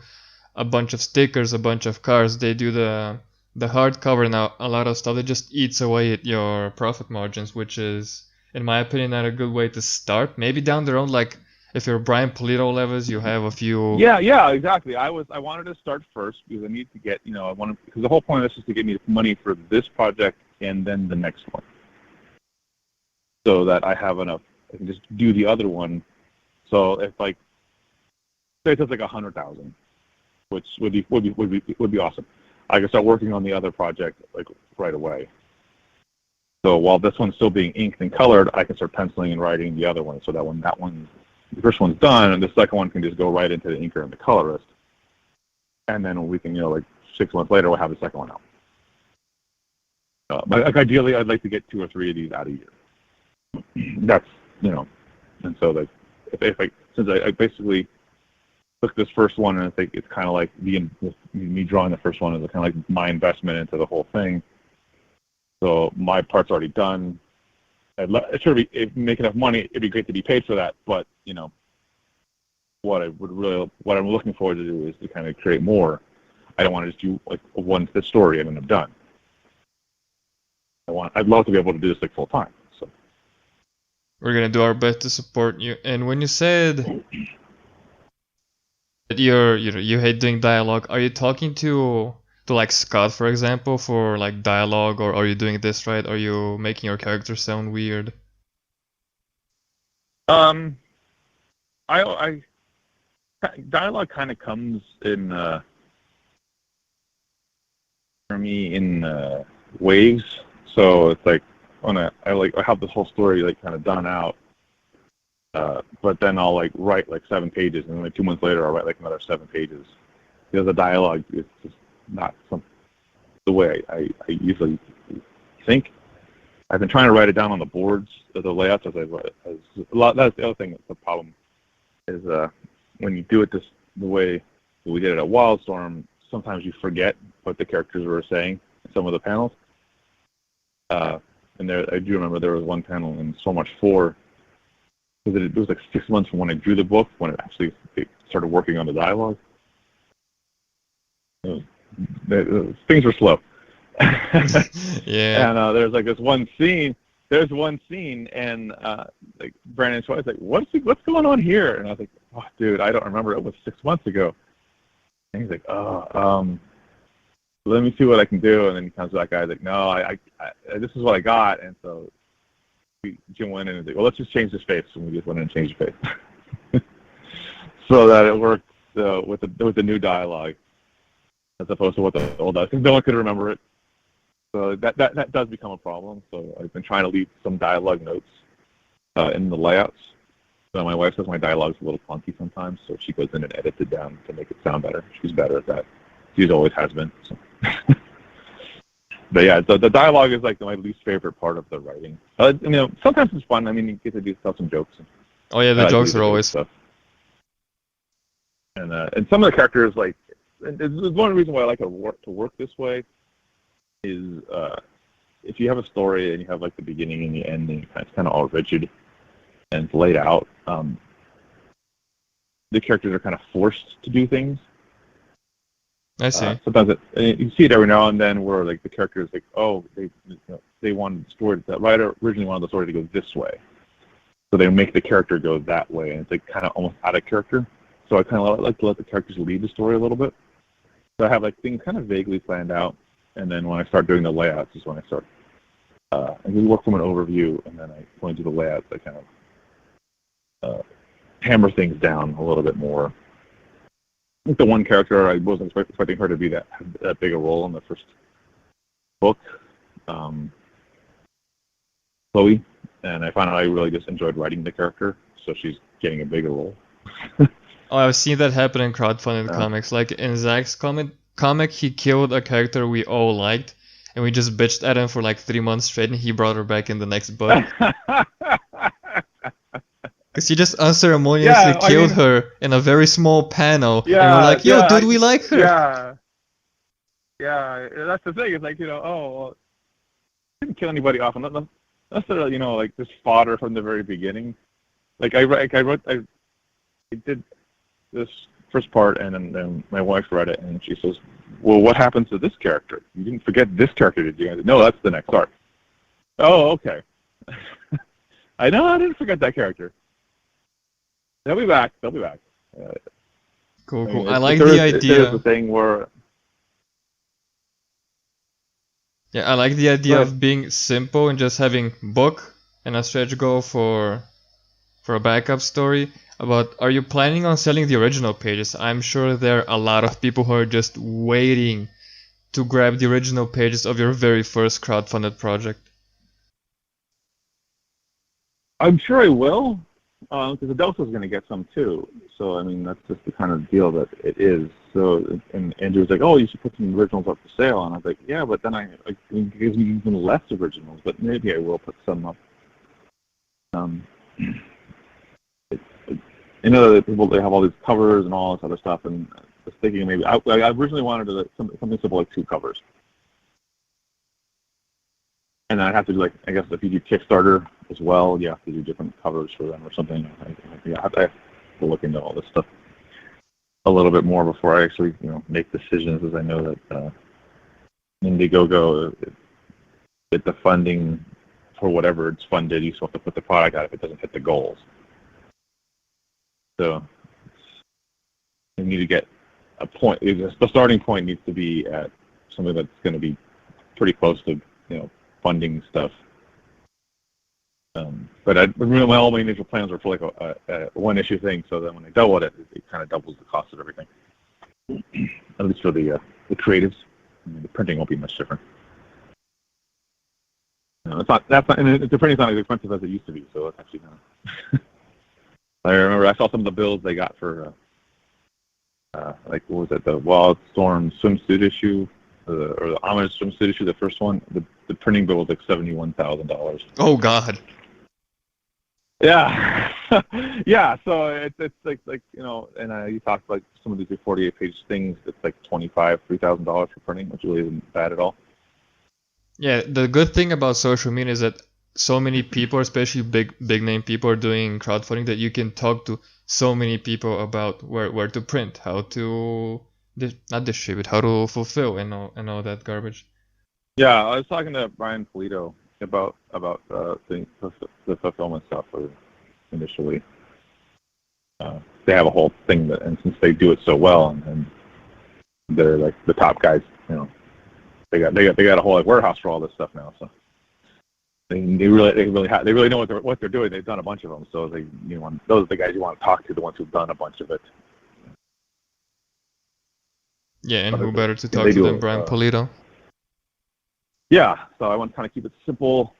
a bunch of stickers, a bunch of cards. They do the hardcover now. A lot of stuff that just eats away at your profit margins, which is, in my opinion, not a good way to start. Maybe down the road, like if you're Brian Polito levels, you have a few. Yeah, exactly. I wanted to start first because I need to get because the whole point of this is to get me money for this project and then the next one, so that I have enough. I can just do the other one. So if say it's like 100,000, which would be awesome. I can start working on the other project like right away. So while this one's still being inked and colored, I can start penciling and writing the other one. So that when the first one's done, and the second one can just go right into the inker and the colorist, and then we can 6 months later we'll have the second one out. But ideally, I'd like to get 2 or 3 of these out a year. That's and so since I basically took this first one, and I think it's kind of like me drawing the first one is kind of like my investment into the whole thing. So my part's already done. It should make enough money. It'd be great to be paid for that, but what I'm looking forward to do is to kind of create more. I don't want to just do like one story and then I'm done. I'd love to be able to do this like full time. So we're gonna do our best to support you. And when you said that you hate doing dialogue, are you talking to like Scott, for example, for like dialogue, or are you doing this right? Are you making your character sound weird? Dialogue kind of comes in for me in waves. So it's like I have this whole story like kind of done out, but then I'll like write like 7 pages, and then like 2 months later I'll write like another 7 pages because the dialogue is just not the way I usually think. I've been trying to write it down on the boards, the layouts as a lot. That's the other thing. The problem is when you do it the way we did it at Wildstorm, sometimes you forget what the characters were saying in some of the panels. And there, I do remember there was one panel in So Much 4, because it was like 6 months from when I drew the book, when it actually started working on the dialogue. Things were slow. Yeah. And there's like this one scene. There's one scene, and like Brandon Schweitz like, what's going on here? And I was like, oh, dude, I don't remember. It was 6 months ago. And he's like, let me see what I can do. And then he comes back, guy's like, no, I this is what I got. And so Jim went in and was like, well, let's just change the face. And we just went in and changed the face. So that it worked with the new dialogue as opposed to what the old does, because no one could remember it. So that does become a problem. So I've been trying to leave some dialogue notes in the layouts. So my wife says my dialogue's a little clunky sometimes, so she goes in and edits it down to make it sound better. She's better at that. She always has been. So. But yeah, the dialogue is like my least favorite part of the writing. Sometimes it's fun. I mean, you get to tell some jokes. Oh yeah, the jokes are always stuff. And some of the characters, like, there's one reason why I like to work this way is if you have a story and you have like the beginning and the end, and it's kind of all rigid and it's laid out, the characters are kind of forced to do things. I see. Sometimes you see it every now and then where like the characters like, oh, they wanted the story, the writer originally wanted the story to go this way, so they make the character go that way, and it's like kind of almost out of character. So I kind of like to let the characters lead the story a little bit. So I have like things kind of vaguely planned out, and then when I start doing the layouts is when I start. And we work from an overview, and then I go into the layouts. I kind of hammer things down a little bit more. I think the one character I wasn't expecting her to be that big a role in the first book, Chloe, and I found out I really just enjoyed writing the character, so she's getting a bigger role. Oh, I've seen that happen in crowdfunded comics. Like in Zach's comic, he killed a character we all liked, and we just bitched at him for like 3 months straight, and he brought her back in the next book. Because he just unceremoniously killed her in a very small panel, and we're like, yo, dude, we like her. Yeah, that's the thing. It's like, well, didn't kill anybody off. That's sort of, like this fodder from the very beginning. Like I did this first part, and then my wife read it, and she says, well, what happens to this character? You didn't forget this character, did you? I said, no, that's the next arc. Oh, okay. I know, I didn't forget that character. They'll be back. Cool. I like the idea. There's a thing where... Yeah, I like the idea of being simple and just having book and a stretch goal for a backup story. But are you planning on selling the original pages? I'm sure there are a lot of people who are just waiting to grab the original pages of your very first crowdfunded project. I'm sure I will, because Adelpha's going to get some too. So, I mean, that's just the kind of deal that it is. So, and Andrew was like, oh, you should put some originals up for sale. And I was like, yeah, but then it gives me even less originals, but maybe I will put some up. That people, they have all these covers and all this other stuff, and I was thinking maybe, I originally wanted something simple like 2 covers. And then I'd have to do, like, I guess if you do Kickstarter as well, you have to do different covers for them or something. I have to look into all this stuff a little bit more before I actually, make decisions, as I know that Indiegogo, get the funding for whatever it's funded, you still have to put the product out if it doesn't hit the goals. So you need to get a point. The starting point needs to be at something that's going to be pretty close to, funding stuff. But all my initial plans were for like a one-issue thing. So then when I doubled it, it kind of doubles the cost of everything. At least for the creatives. The printing won't be much different. No, it's not. And the printing's not as expensive as it used to be. So it's actually not. I remember I saw some of the bills they got for, what was it, the Wildstorm swimsuit issue, or the Homage swimsuit issue, the first one. The printing bill was like $71,000. Oh, God. Yeah. Yeah, so it's like and you talked like some of these 48-page things. It's like $3,000 for printing, which really isn't bad at all. Yeah, the good thing about social media is that so many people, especially big name people, are doing crowdfunding that you can talk to so many people about where to print, how to not distribute, how to fulfill, and all that garbage. Yeah, I was talking to Brian Polito about the fulfillment stuff initially. They have a whole thing that, and since they do it so well, and they're like the top guys, they got a whole warehouse for all this stuff now. So they really know what they're doing. They've done a bunch of them, so those are the guys you want to talk to, the ones who've done a bunch of it. Yeah, and who better to They talk to do than Brian Polito? Yeah, so I want to kind of keep it simple,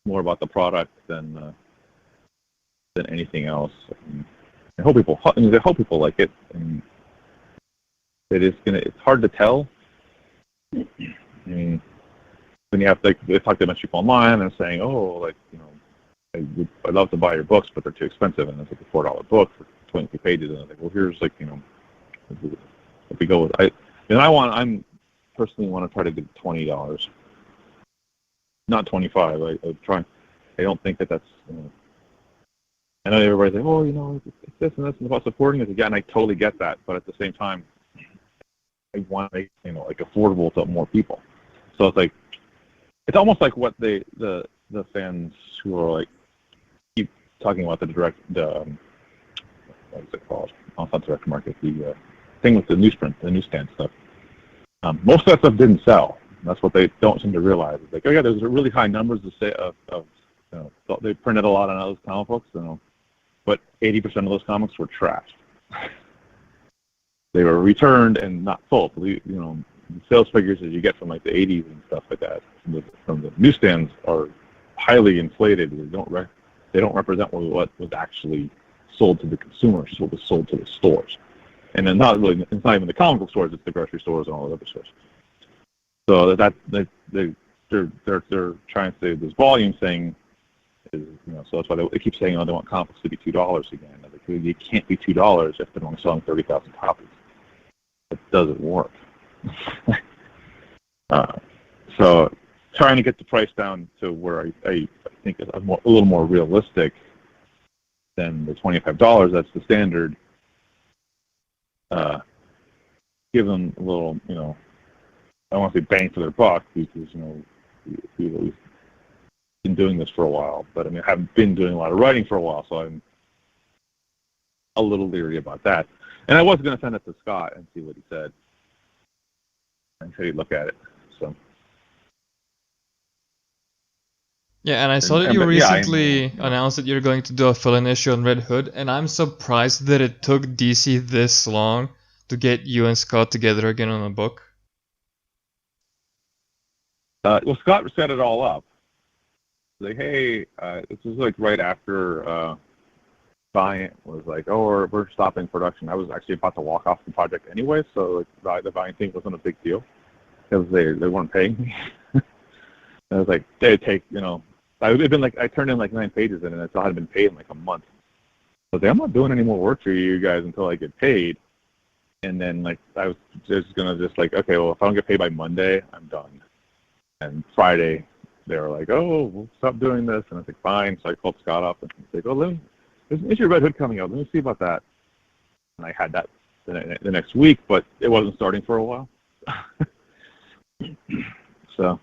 more about the product than anything else. I hope people like it. And it's hard to tell. I mean, when you have they talk to a bunch of people online and saying, oh, like I'd love to buy your books, but they're too expensive, and it's like a $4 book for 22 pages, and I'm like, well, here's like if we go with I'm personally want to try to get $20, not 25. I don't think that's. I know everybody's like, oh, it's this and this and about supporting it again. I totally get that, but at the same time, I want to make like affordable to more people. So it's like it's almost like what the fans who are like keep talking about what is it called? Oh, it's not direct market. The thing with the newsprint, the newsstand stuff. Most of that stuff didn't sell. That's what they don't seem to realize. It's like, oh yeah, there's really high numbers of they printed a lot on those comic books, but 80% of those comics were trashed. They were returned and not sold. The sales figures that you get from like the 80s and stuff like that from the newsstands are highly inflated. They don't represent what was actually sold to the consumers. What was sold to the stores, and then it's not even the comic book stores. It's the grocery stores and all the other stores. So they're trying to say this volume thing is so that's why they keep saying they want comics to be $2 again. Like, it can't be $2 if they're only selling 30,000 copies. It doesn't work. So trying to get the price down to where I think is a little more realistic than the $25. That's the standard. Give them a little, I want to say bang for their buck because we've been doing this for a while. But I mean, I haven't been doing a lot of writing for a while, so I'm a little leery about that. And I was going to send it to Scott and see what he said. And say he'd look at it. So. Yeah, and I saw that you recently announced that you're going to do a fill-in issue on Red Hood, and I'm surprised that it took DC this long to get you and Scott together again on a book. Well, Scott set it all up. Like, hey, this was like right after Valiant was like, oh, we're stopping production. I was actually about to walk off the project anyway, so like, the Valiant thing wasn't a big deal because they weren't paying me. I was like, they'd take, I turned in like 9 pages in, and I still hadn't been paid in like a month. So I was like, I'm not doing any more work for you guys until I get paid. And then like I was just gonna okay, well, if I don't get paid by Monday, I'm done. And Friday, they were like, oh, we'll stop doing this, and I was like, fine. So I called Scott up and he's like, oh, there's an issue of Red Hood coming out. Let me see about that. And I had that the next week, but it wasn't starting for a while. So.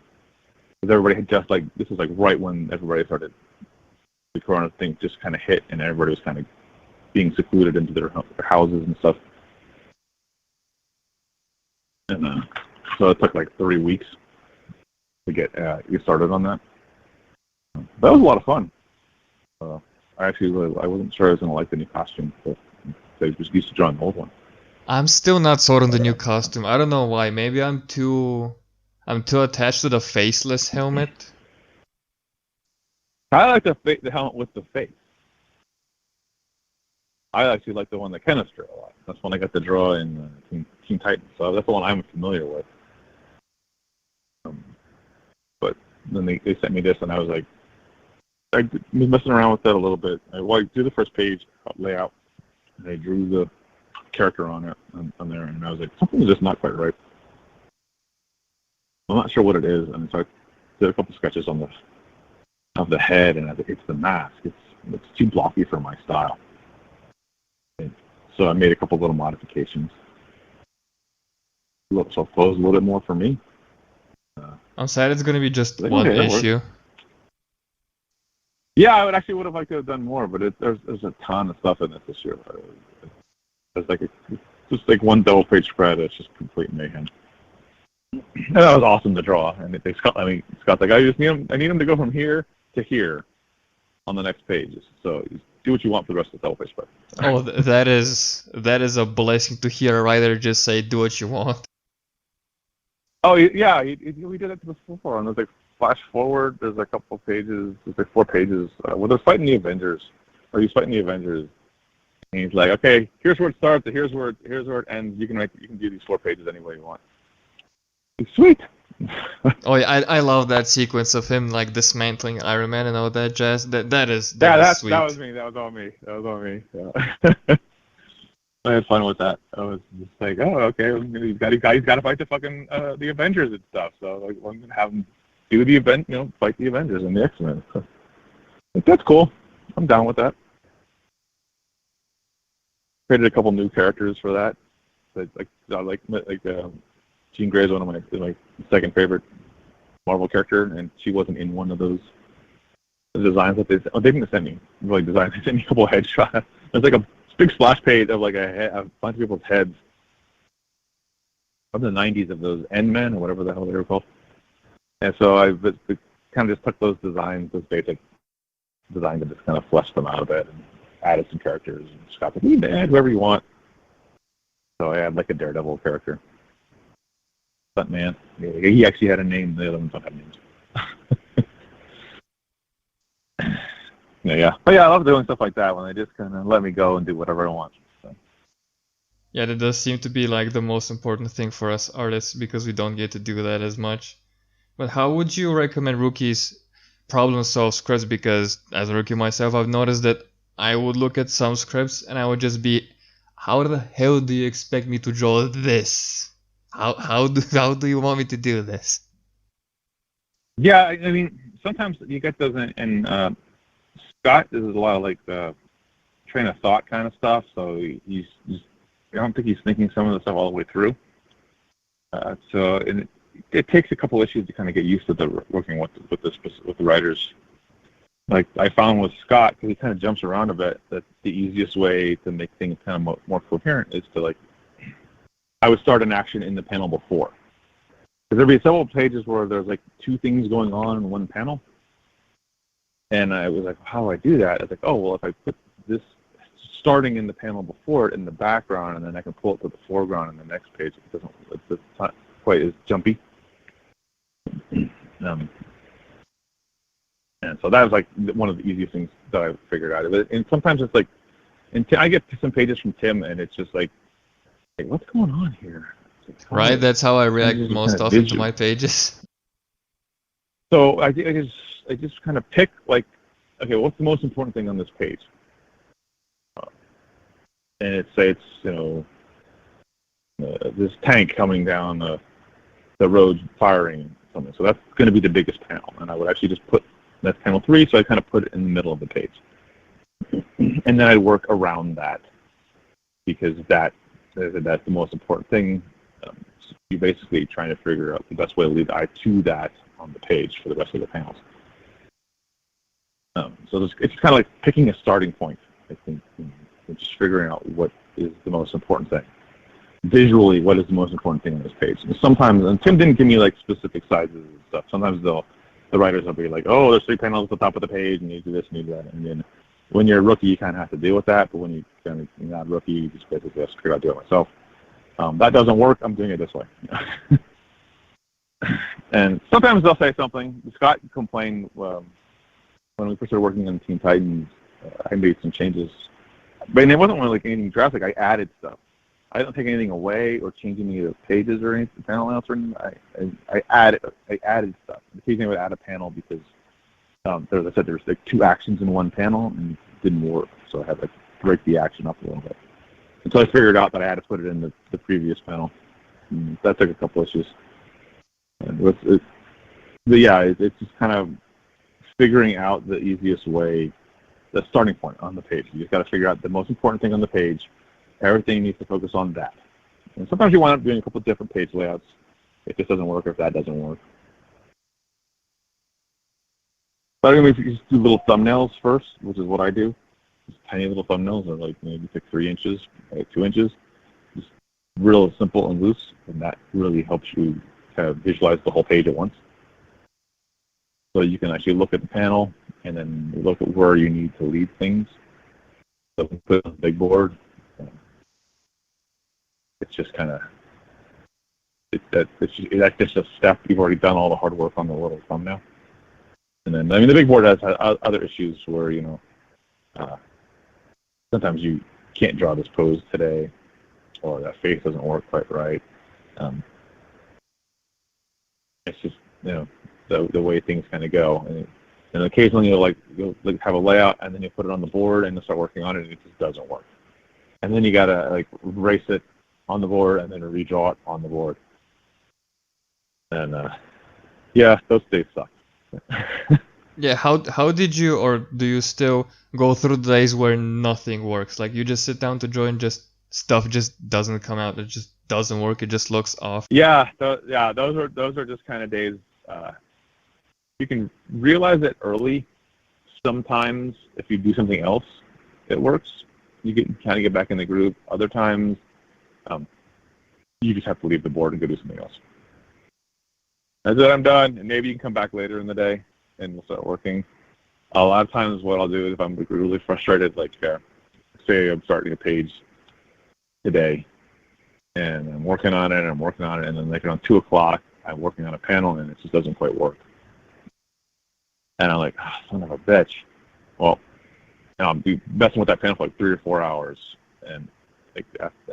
Because everybody had just this was right when everybody started, the corona thing just kind of hit, and everybody was kind of being secluded into their houses and stuff. And so it took like 3 weeks to get started on that. That was a lot of fun. I wasn't sure I was going to like the new costume, but I was just used to drawing the old one. I'm still not sold on the new costume. I don't know why. Maybe I'm too attached to the faceless helmet. I like the helmet with the face. I actually like the one that Kenneth drew a lot. That's one I got to draw in Teen Titans, so that's the one I'm familiar with. But then they sent me this, and I was like, was messing around with that a little bit. I drew the first page layout, and I drew the character on it on there, and I was like, something's just not quite right. I'm not sure what it is, and so I did a couple sketches on the head, and I think it's the mask. It's too blocky for my style. And so I made a couple little modifications. So it flows a little bit more for me. I'm sad it's gonna be just Like, one okay, issue. Yeah, I would have liked to have done more, but there's a ton of stuff in this issue. There's just like one double page spread. It's just complete mayhem. And that was awesome to draw. And Scott's like, I need him to go from here to here on the next pages. So do what you want for the rest of the double page spread. Oh, that is a blessing to hear a writer just say, "Do what you want." Oh yeah, we did that before. And there's like flash forward. There's a couple pages. There's like 4 pages. Where they're fighting the Avengers, or he's fighting the Avengers. And he's like, okay, here's where it starts. Here's where it ends. You can do these 4 pages any way you want. It's sweet. Oh yeah, I love that sequence of him like dismantling Iron Man and all that jazz. That is sweet. That was me. That was all me. Yeah. I had fun with that. I was just like, oh, okay, he's got to fight the fucking the Avengers and stuff. So like, I'm gonna have him do the event, fight the Avengers and the X-Men. So, like, that's cool. I'm down with that. Created a couple new characters for that. Jean Grey is one of my second favorite Marvel character, and she wasn't in one of those designs that they didn't send me. Really designs. They sent me a couple of headshots. There's like a big splash page of like a bunch of people's heads from the 90s of those N-Men or whatever the hell they were called. And so I kind of just took those designs, those basic designs, and just kind of fleshed them out a bit and added some characters. And Scott said, you can add whoever you want. So I had like a Daredevil character. Stuntman. He actually had a name. The other ones don't have names. Yeah. But yeah, I love doing stuff like that when they just kind of let me go and do whatever I want. So. Yeah, that does seem to be like the most important thing for us artists because we don't get to do that as much. But how would you recommend rookies problem solve scripts? Because as a rookie myself, I've noticed that I would look at some scripts and I would just be, how the hell do you expect me to draw this? How do you want me to do this? Yeah, I mean, sometimes you get those, and Scott does a lot of like train of thought kind of stuff. So I don't think he's thinking some of the stuff all the way through. So it takes a couple issues to kind of get used to working with the writers. Like I found with Scott, because he kind of jumps around a bit, that the easiest way to make things kind of more coherent is to I would start an action in the panel before. Because there'd be several pages where there's like 2 things going on in one panel. And I was like, how do I do that? I was like, oh, well, if I put this starting in the panel before it in the background, and then I can pull it to the foreground in the next page, it's not quite as jumpy. And so that was like one of the easiest things that I figured out. And sometimes it's like, I get some pages from Tim, and it's just like, hey, what's going on here? Right, that's how I react most often to my pages. So I just kind of pick like, okay, what's the most important thing on this page? And it's this tank coming down the road firing something. So that's going to be the biggest panel, and I would actually just put that's panel 3. So I kind of put it in the middle of the page, and then I'd work around that because that's the most important thing. You're basically trying to figure out the best way to lead the eye to that on the page for the rest of the panels. So it's kind of like picking a starting point, I think, and just figuring out what is the most important thing. Visually, what is the most important thing on this page? And sometimes, and Tim didn't give me like specific sizes and stuff. Sometimes the writers will be like, oh, there's 3 panels at the top of the page, and you do this and you do that. And then when you're a rookie, you kind of have to deal with that. But when you're not a rookie, you just basically have to figure out how to do it myself. That doesn't work. I'm doing it this way. And sometimes they'll say something. Scott complained when we first started working on Teen Titans. I made some changes, but it wasn't really like anything drastic. I added stuff. I didn't take anything away or change any of the pages or anything, panel layouts or anything. I added stuff. Occasionally I would add a panel because As I said, there's like 2 actions in one panel, and it didn't work. So I had to break the action up a little bit. Until I figured out that I had to put it in the previous panel. And that took a couple issues. And it's just kind of figuring out the easiest way, the starting point on the page. You just got to figure out the most important thing on the page. Everything needs to focus on that. And sometimes you wind up doing a couple of different page layouts if this doesn't work or if that doesn't work. But I mean, if you just do little thumbnails first, which is what I do, just tiny little thumbnails are like maybe 3 inches, 2 inches, just real simple and loose, and that really helps you kind of visualize the whole page at once. So you can actually look at the panel and then look at where you need to lead things. So we put it on the big board. It's just kind of that's just a step. You've already done all the hard work on the little thumbnail. And then, I mean, the big board has other issues where, sometimes you can't draw this pose today, or that face doesn't work quite right. It's just, the way things kind of go. And occasionally you'll have a layout, and then you put it on the board, and you start working on it, and it just doesn't work. And then you got to, erase it on the board, and then redraw it on the board. And, yeah, those days suck. Yeah, how did you, or do you still go through the days where nothing works? Like you just sit down to draw and just stuff just doesn't come out. It just doesn't work. It just looks off. Yeah, those are just kind of days. You can realize it early. Sometimes if you do something else, it works. You can kind of get back in the groove. Other times, you just have to leave the board and go do something else. That's it, I'm done, and maybe you can come back later in the day and we'll start working. A lot of times what I'll do is if I'm really frustrated, say I'm starting a page today, and I'm working on it, and then around 2 o'clock, I'm working on a panel, and it just doesn't quite work. And I'm like, son of a bitch. Well, I'm messing with that panel for 3 or 4 hours, and I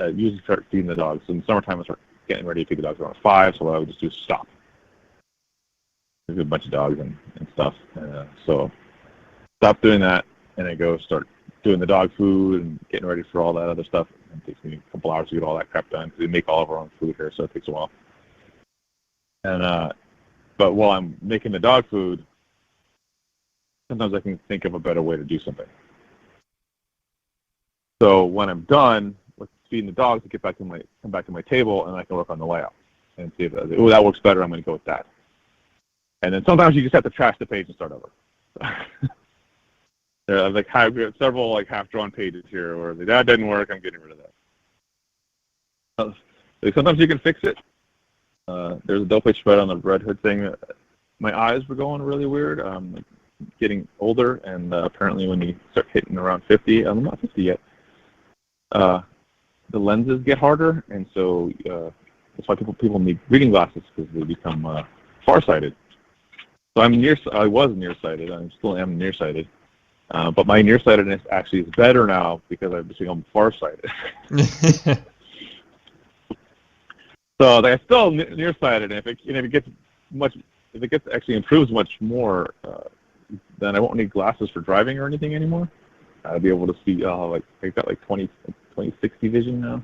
usually start feeding the dogs. So in the summertime, I start getting ready to feed the dogs around 5, so what I would just do is stop. There's a bunch of dogs and stuff. So stop doing that, and I go start doing the dog food and getting ready for all that other stuff. It takes me a couple hours to get all that crap done because we make all of our own food here, so it takes a while. And but while I'm making the dog food, sometimes I can think of a better way to do something. So when I'm done with feeding the dogs, I come back to my table, and I can work on the layout and see if that works better. I'm going to go with that. And then sometimes you just have to trash the page and start over. There's several half-drawn pages here where that didn't work. I'm getting rid of that. Sometimes you can fix it. There's a double page spread on the Red Hood thing. My eyes were going really weird. Getting older, and apparently when you start hitting around 50, I'm not 50 yet. The lenses get harder, and so that's why people need reading glasses because they become farsighted. So I was nearsighted. I still am nearsighted. But my nearsightedness actually is better now because I've become farsighted. So I still nearsighted, and if it gets actually improves much more, then I won't need glasses for driving or anything anymore. I'll be able to see I've got 20/60 vision now.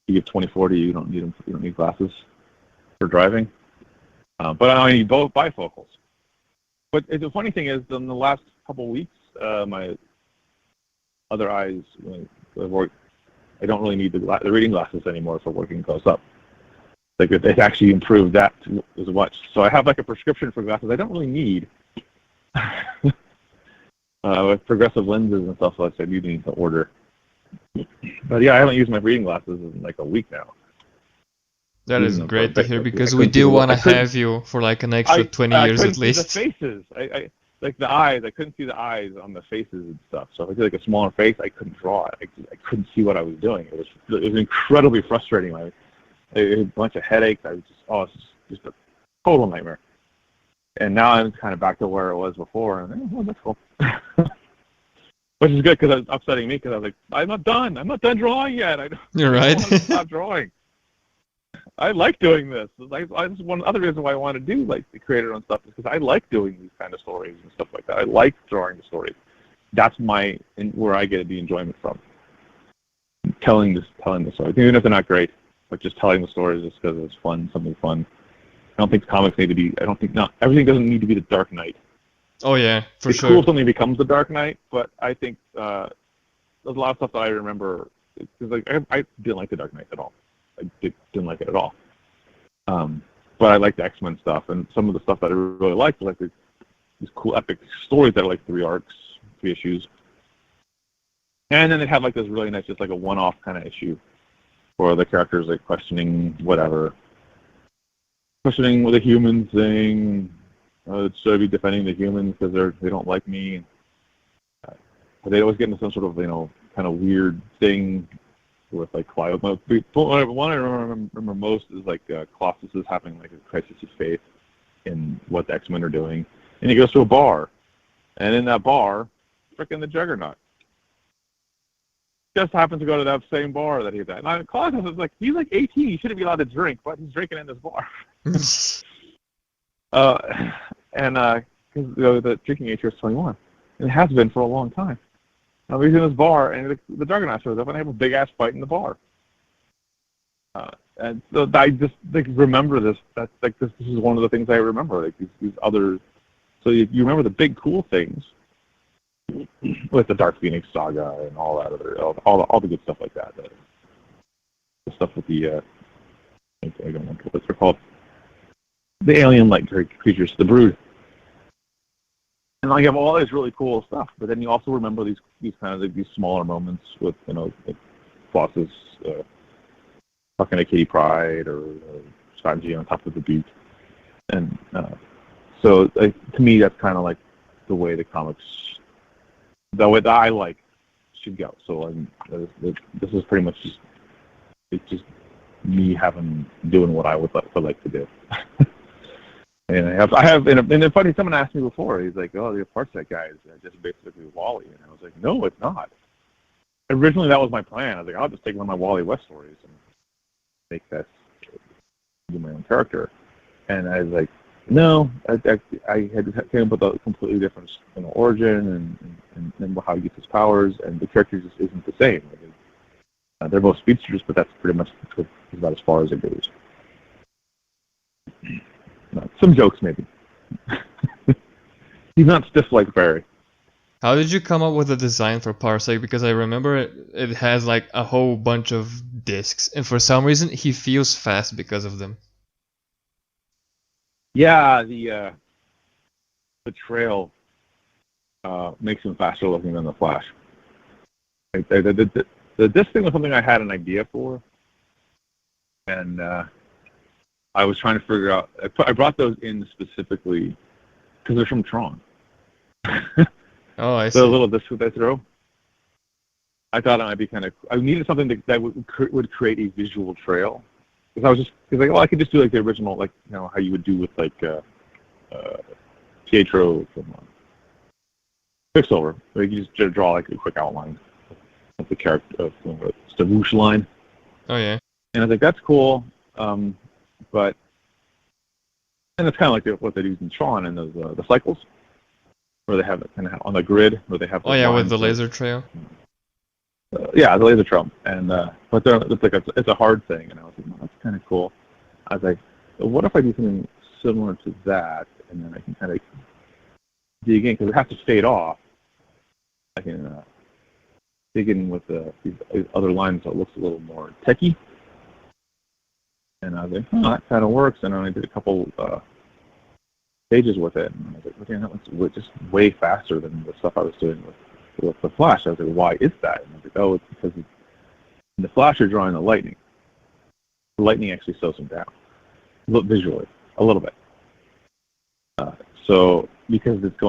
You get 20/40, you don't need glasses for driving. But I need both bifocals. But the funny thing is, in the last couple of weeks, my other eyes, I don't really need the reading glasses anymore for working close up. It's actually improved that as much. So I have a prescription for glasses I don't really need. With progressive lenses and stuff, like I do need to order. But yeah, I haven't used my reading glasses in a week now. That is great to hear because we do want to have you for an extra 20 years at least. I couldn't see the faces. The eyes. I couldn't see the eyes on the faces and stuff. So if I did a smaller face, I couldn't draw it. I couldn't see what I was doing. It was incredibly frustrating. I had a bunch of headaches. It's just a total nightmare. And now I'm kind of back to where it was before. And that's cool. Which is good because it's upsetting me because I was like, I'm not done. I'm not done drawing yet. You're right. I don't want to stop drawing. I like doing this. This is one other reason why I want to do like the creator own stuff is because I like doing these kind of stories and stuff like that. I like drawing the stories. That's where I get the enjoyment from. Telling the stories, even if they're not great, but just telling the stories just because it's fun, something fun. I don't think comics need to be. I don't think not everything doesn't need to be the Dark Knight. Oh yeah, for it's sure. cool if something becomes the Dark Knight, but I think there's a lot of stuff that I remember. Because like I didn't like the Dark Knight at all. I didn't like it at all. But I liked the X-Men stuff, and some of the stuff that I really liked, like these cool epic stories that are like 3 arcs, 3 issues. And then they'd have like this really nice, just like a one-off kind of issue, where the characters like questioning whatever, questioning the human thing. Should I be defending the humans because they don't like me? But they always get into some sort of kind of weird thing with like Clive. One I remember most is like Colossus is having like a crisis of faith in what the X-Men are doing, and he goes to a bar, and in that bar, frickin' the Juggernaut just happens to go to that same bar that he's at. And Colossus is like, he's like 18, he shouldn't be allowed to drink, but he's drinking in this bar. Because the drinking age here is 21, and it has been for a long time. Now he's in this bar, and the Juggernaut shows up, and they have a big ass fight in the bar. And so I just like remember this. That's like this is one of the things I remember. Like these other. So you remember the big cool things with the Dark Phoenix saga and all that other all the good stuff like that. The stuff with the I don't know what they're called. The alien-like creatures, the Brood. And you have all this really cool stuff, but then you also remember these kind of like, these smaller moments with like Colossus talking to Kitty Pryde or Sanji on top of the butte, and so to me that's kind of like the way the comics, the way that I like should go. So this is pretty much just me doing what I would like to do. And I have, and the funny, someone asked me before, he's like, oh, the parts that guy is just basically Wally. And I was like, no, it's not. Originally, that was my plan. I was like, I'll just take one of my Wally West stories and make that, do my own character. And I was like, no, I had came up with a completely different origin and how he gets his powers, and the character just isn't the same. They're both speedsters, but that's pretty much about as far as it goes. Some jokes, maybe. He's not stiff like Barry. How did you come up with the design for Parsec? Because I remember it has like a whole bunch of discs, and for some reason he feels fast because of them. Yeah, the trail makes him faster looking than the Flash. The disc thing was something I had an idea for, and I was trying to figure out. I brought those in specifically because they're from Tron. Oh, I see. The little discs that they throw. I thought it might be kind of. I needed something that would create a visual trail. Because I could just do like the original, like how you would do with like Pietro from Quicksilver. Where you just draw like a quick outline of the character of the whoosh line. Oh yeah. And I was like, that's cool. But and it's kind of like what they use in Tron and the cycles, where they have it kind of on the grid, where they have. Oh yeah, with the laser trail. Yeah, the laser trail, and but it's a hard thing, and I was like, well, that's kind of cool. I was like, well, what if I do something similar to that, and then I can kind of dig in because it has to fade off. I can dig in with these other lines that looks a little more techy. And I was like, that kind of works. And I only did a couple pages with it. And I was like, okay, that was just way faster than the stuff I was doing with the Flash. I was like, why is that? And I was like, oh, it's because in the Flash you're drawing the lightning. The lightning actually slows him down, visually, a little bit. So because it's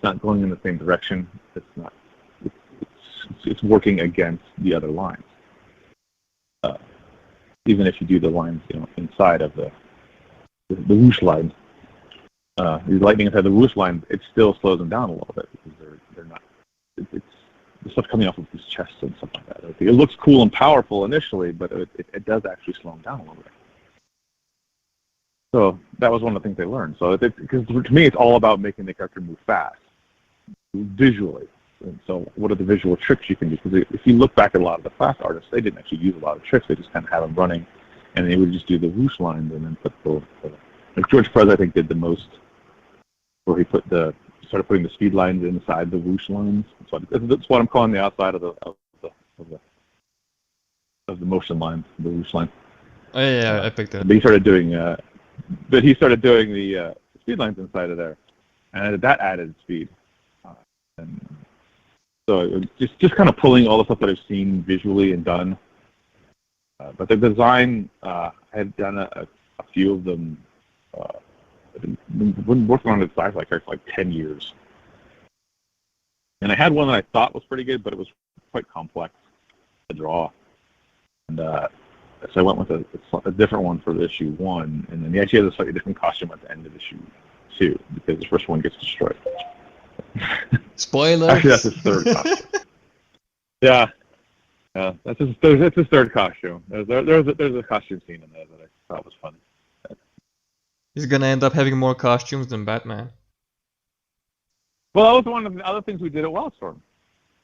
not going in the same direction. It's working against the other lines. Even if you do the lines, inside of the whoosh line, the lightning inside the whoosh line, it still slows them down a little bit because they're not. It's the stuff coming off of his chest and stuff like that. It looks cool and powerful initially, but it does actually slow them down a little bit. So that was one of the things they learned. So because to me, it's all about making the character move fast, visually. And so what are the visual tricks you can use? Because if you look back at a lot of the fast artists, they didn't actually use a lot of tricks. They just kind of had them running, and they would just do the whoosh lines and then put like George Perez, I think, did the most, where he started putting the speed lines inside the whoosh lines. So that's what I'm calling the outside of the motion line, the whoosh line. Oh yeah, I picked it. But he started doing the speed lines inside of there, and that added speed. And so just kind of pulling all the stuff that I've seen visually and done. But the design, I had done a few of them. I've been working on the design for like 10 years. And I had one that I thought was pretty good, but it was quite complex to draw. And so I went with a different one for issue 1, and then he actually has a slightly different costume at the end of issue 2, because the first one gets destroyed. Spoilers! Actually, that's his third costume. Yeah, that's his third costume. There's a costume scene in there that I thought was funny. He's gonna end up having more costumes than Batman. Well, that was one of the other things we did at Wildstorm.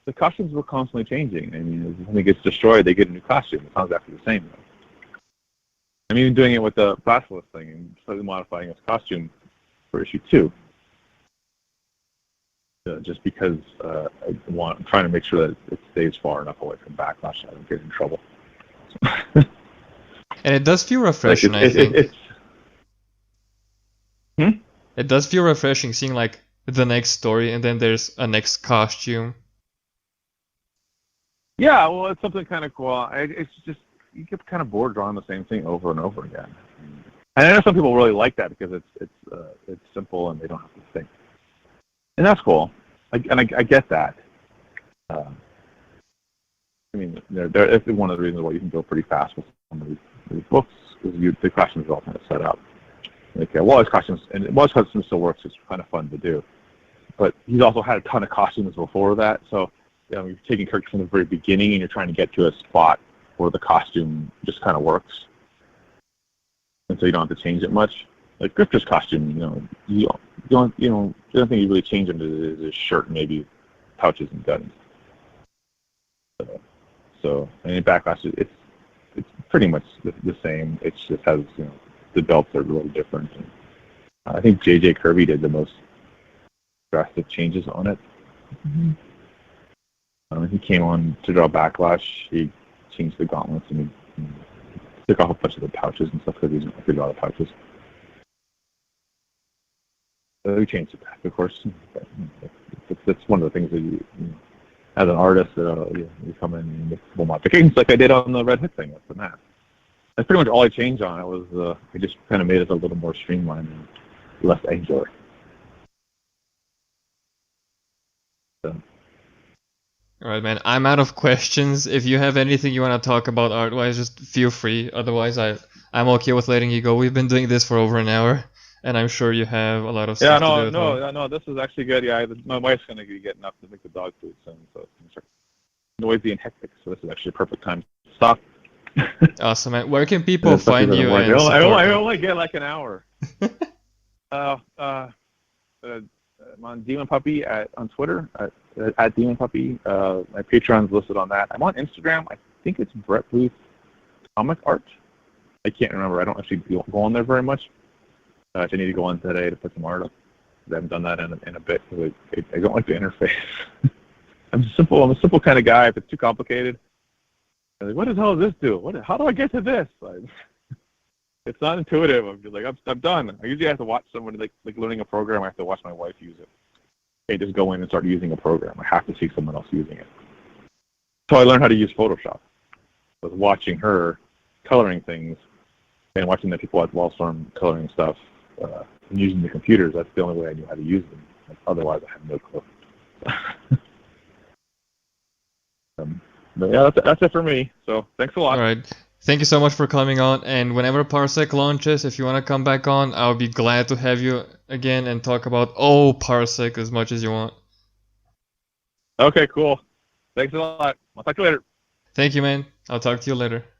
The costumes were constantly changing. I mean, if something gets destroyed, they get a new costume. It sounds exactly the same, though. I'm even doing it with the Basilisk thing and slightly modifying its costume for issue 2. Just because I'm trying to make sure that it stays far enough away from Backlash so I don't get in trouble. And it does feel refreshing, I think. It does feel refreshing seeing like the next story and then there's a next costume. Yeah, well, it's something kind of cool. It's just, you get kind of bored drawing the same thing over and over again. And I know some people really like that because it's simple and they don't have to think. And that's cool. I get that. I mean, it's one of the reasons why you can go pretty fast with some of these books is the costumes are all kind of set up. Like Wally's costumes still works. It's kind of fun to do. But he's also had a ton of costumes before that. So you're taking characters from the very beginning and you're trying to get to a spot where the costume just kind of works. And so you don't have to change it much. Like Grifter's costume, you don't the only thing you really change him is his shirt and maybe pouches and guns. So and in Backlash, it's pretty much the same. It just has the belts are a little different. And I think J.J. Kirby did the most drastic changes on it. He came on to draw Backlash. He changed the gauntlets and he took off a bunch of the pouches and stuff because he didn't like to draw the pouches. We changed it back, of course. That's one of the things that you as an artist, you come in and make full modifications like I did on the Red Hood thing with the map. That's pretty much all I changed on it. Was I just kind of made it a little more streamlined and less angular. So. All right, man. I'm out of questions. If you have anything you want to talk about art-wise, just feel free. Otherwise, I'm okay with letting you go. We've been doing this for over an hour. And I'm sure you have a lot of stuff to do. No, this is actually good. Yeah, my wife's going to be getting up to make the dog food soon, so it's going to start noisy and hectic. So this is actually a perfect time to stop. Awesome, man. Where can people find you? I only get like an hour. I'm on Demon Puppy on Twitter at Demon Puppy. My Patreon's listed on that. I'm on Instagram. I think it's Brett Booth Comic Art. I can't remember. I don't actually go on there very much. I need to go on today to put some art up. I haven't done that in a bit because I don't like the interface. I'm a simple kind of guy. If it's too complicated, I'm like, what the hell does this do? How do I get to this? It's not intuitive. I'm just like, I'm done. I usually have to watch somebody like learning a program. I have to watch my wife use it. I can't just go in and start using a program. I have to see someone else using it. So I learned how to use Photoshop. I was watching her coloring things and watching the people at Wildstorm coloring stuff. And using the computers, that's the only way I knew how to use them. Otherwise, I have no clue. But yeah, that's it for me. So thanks a lot. All right. Thank you so much for coming on. And whenever Parsec launches, if you want to come back on, I'll be glad to have you again and talk about Parsec as much as you want. Okay, cool. Thanks a lot. I'll talk to you later. Thank you, man. I'll talk to you later.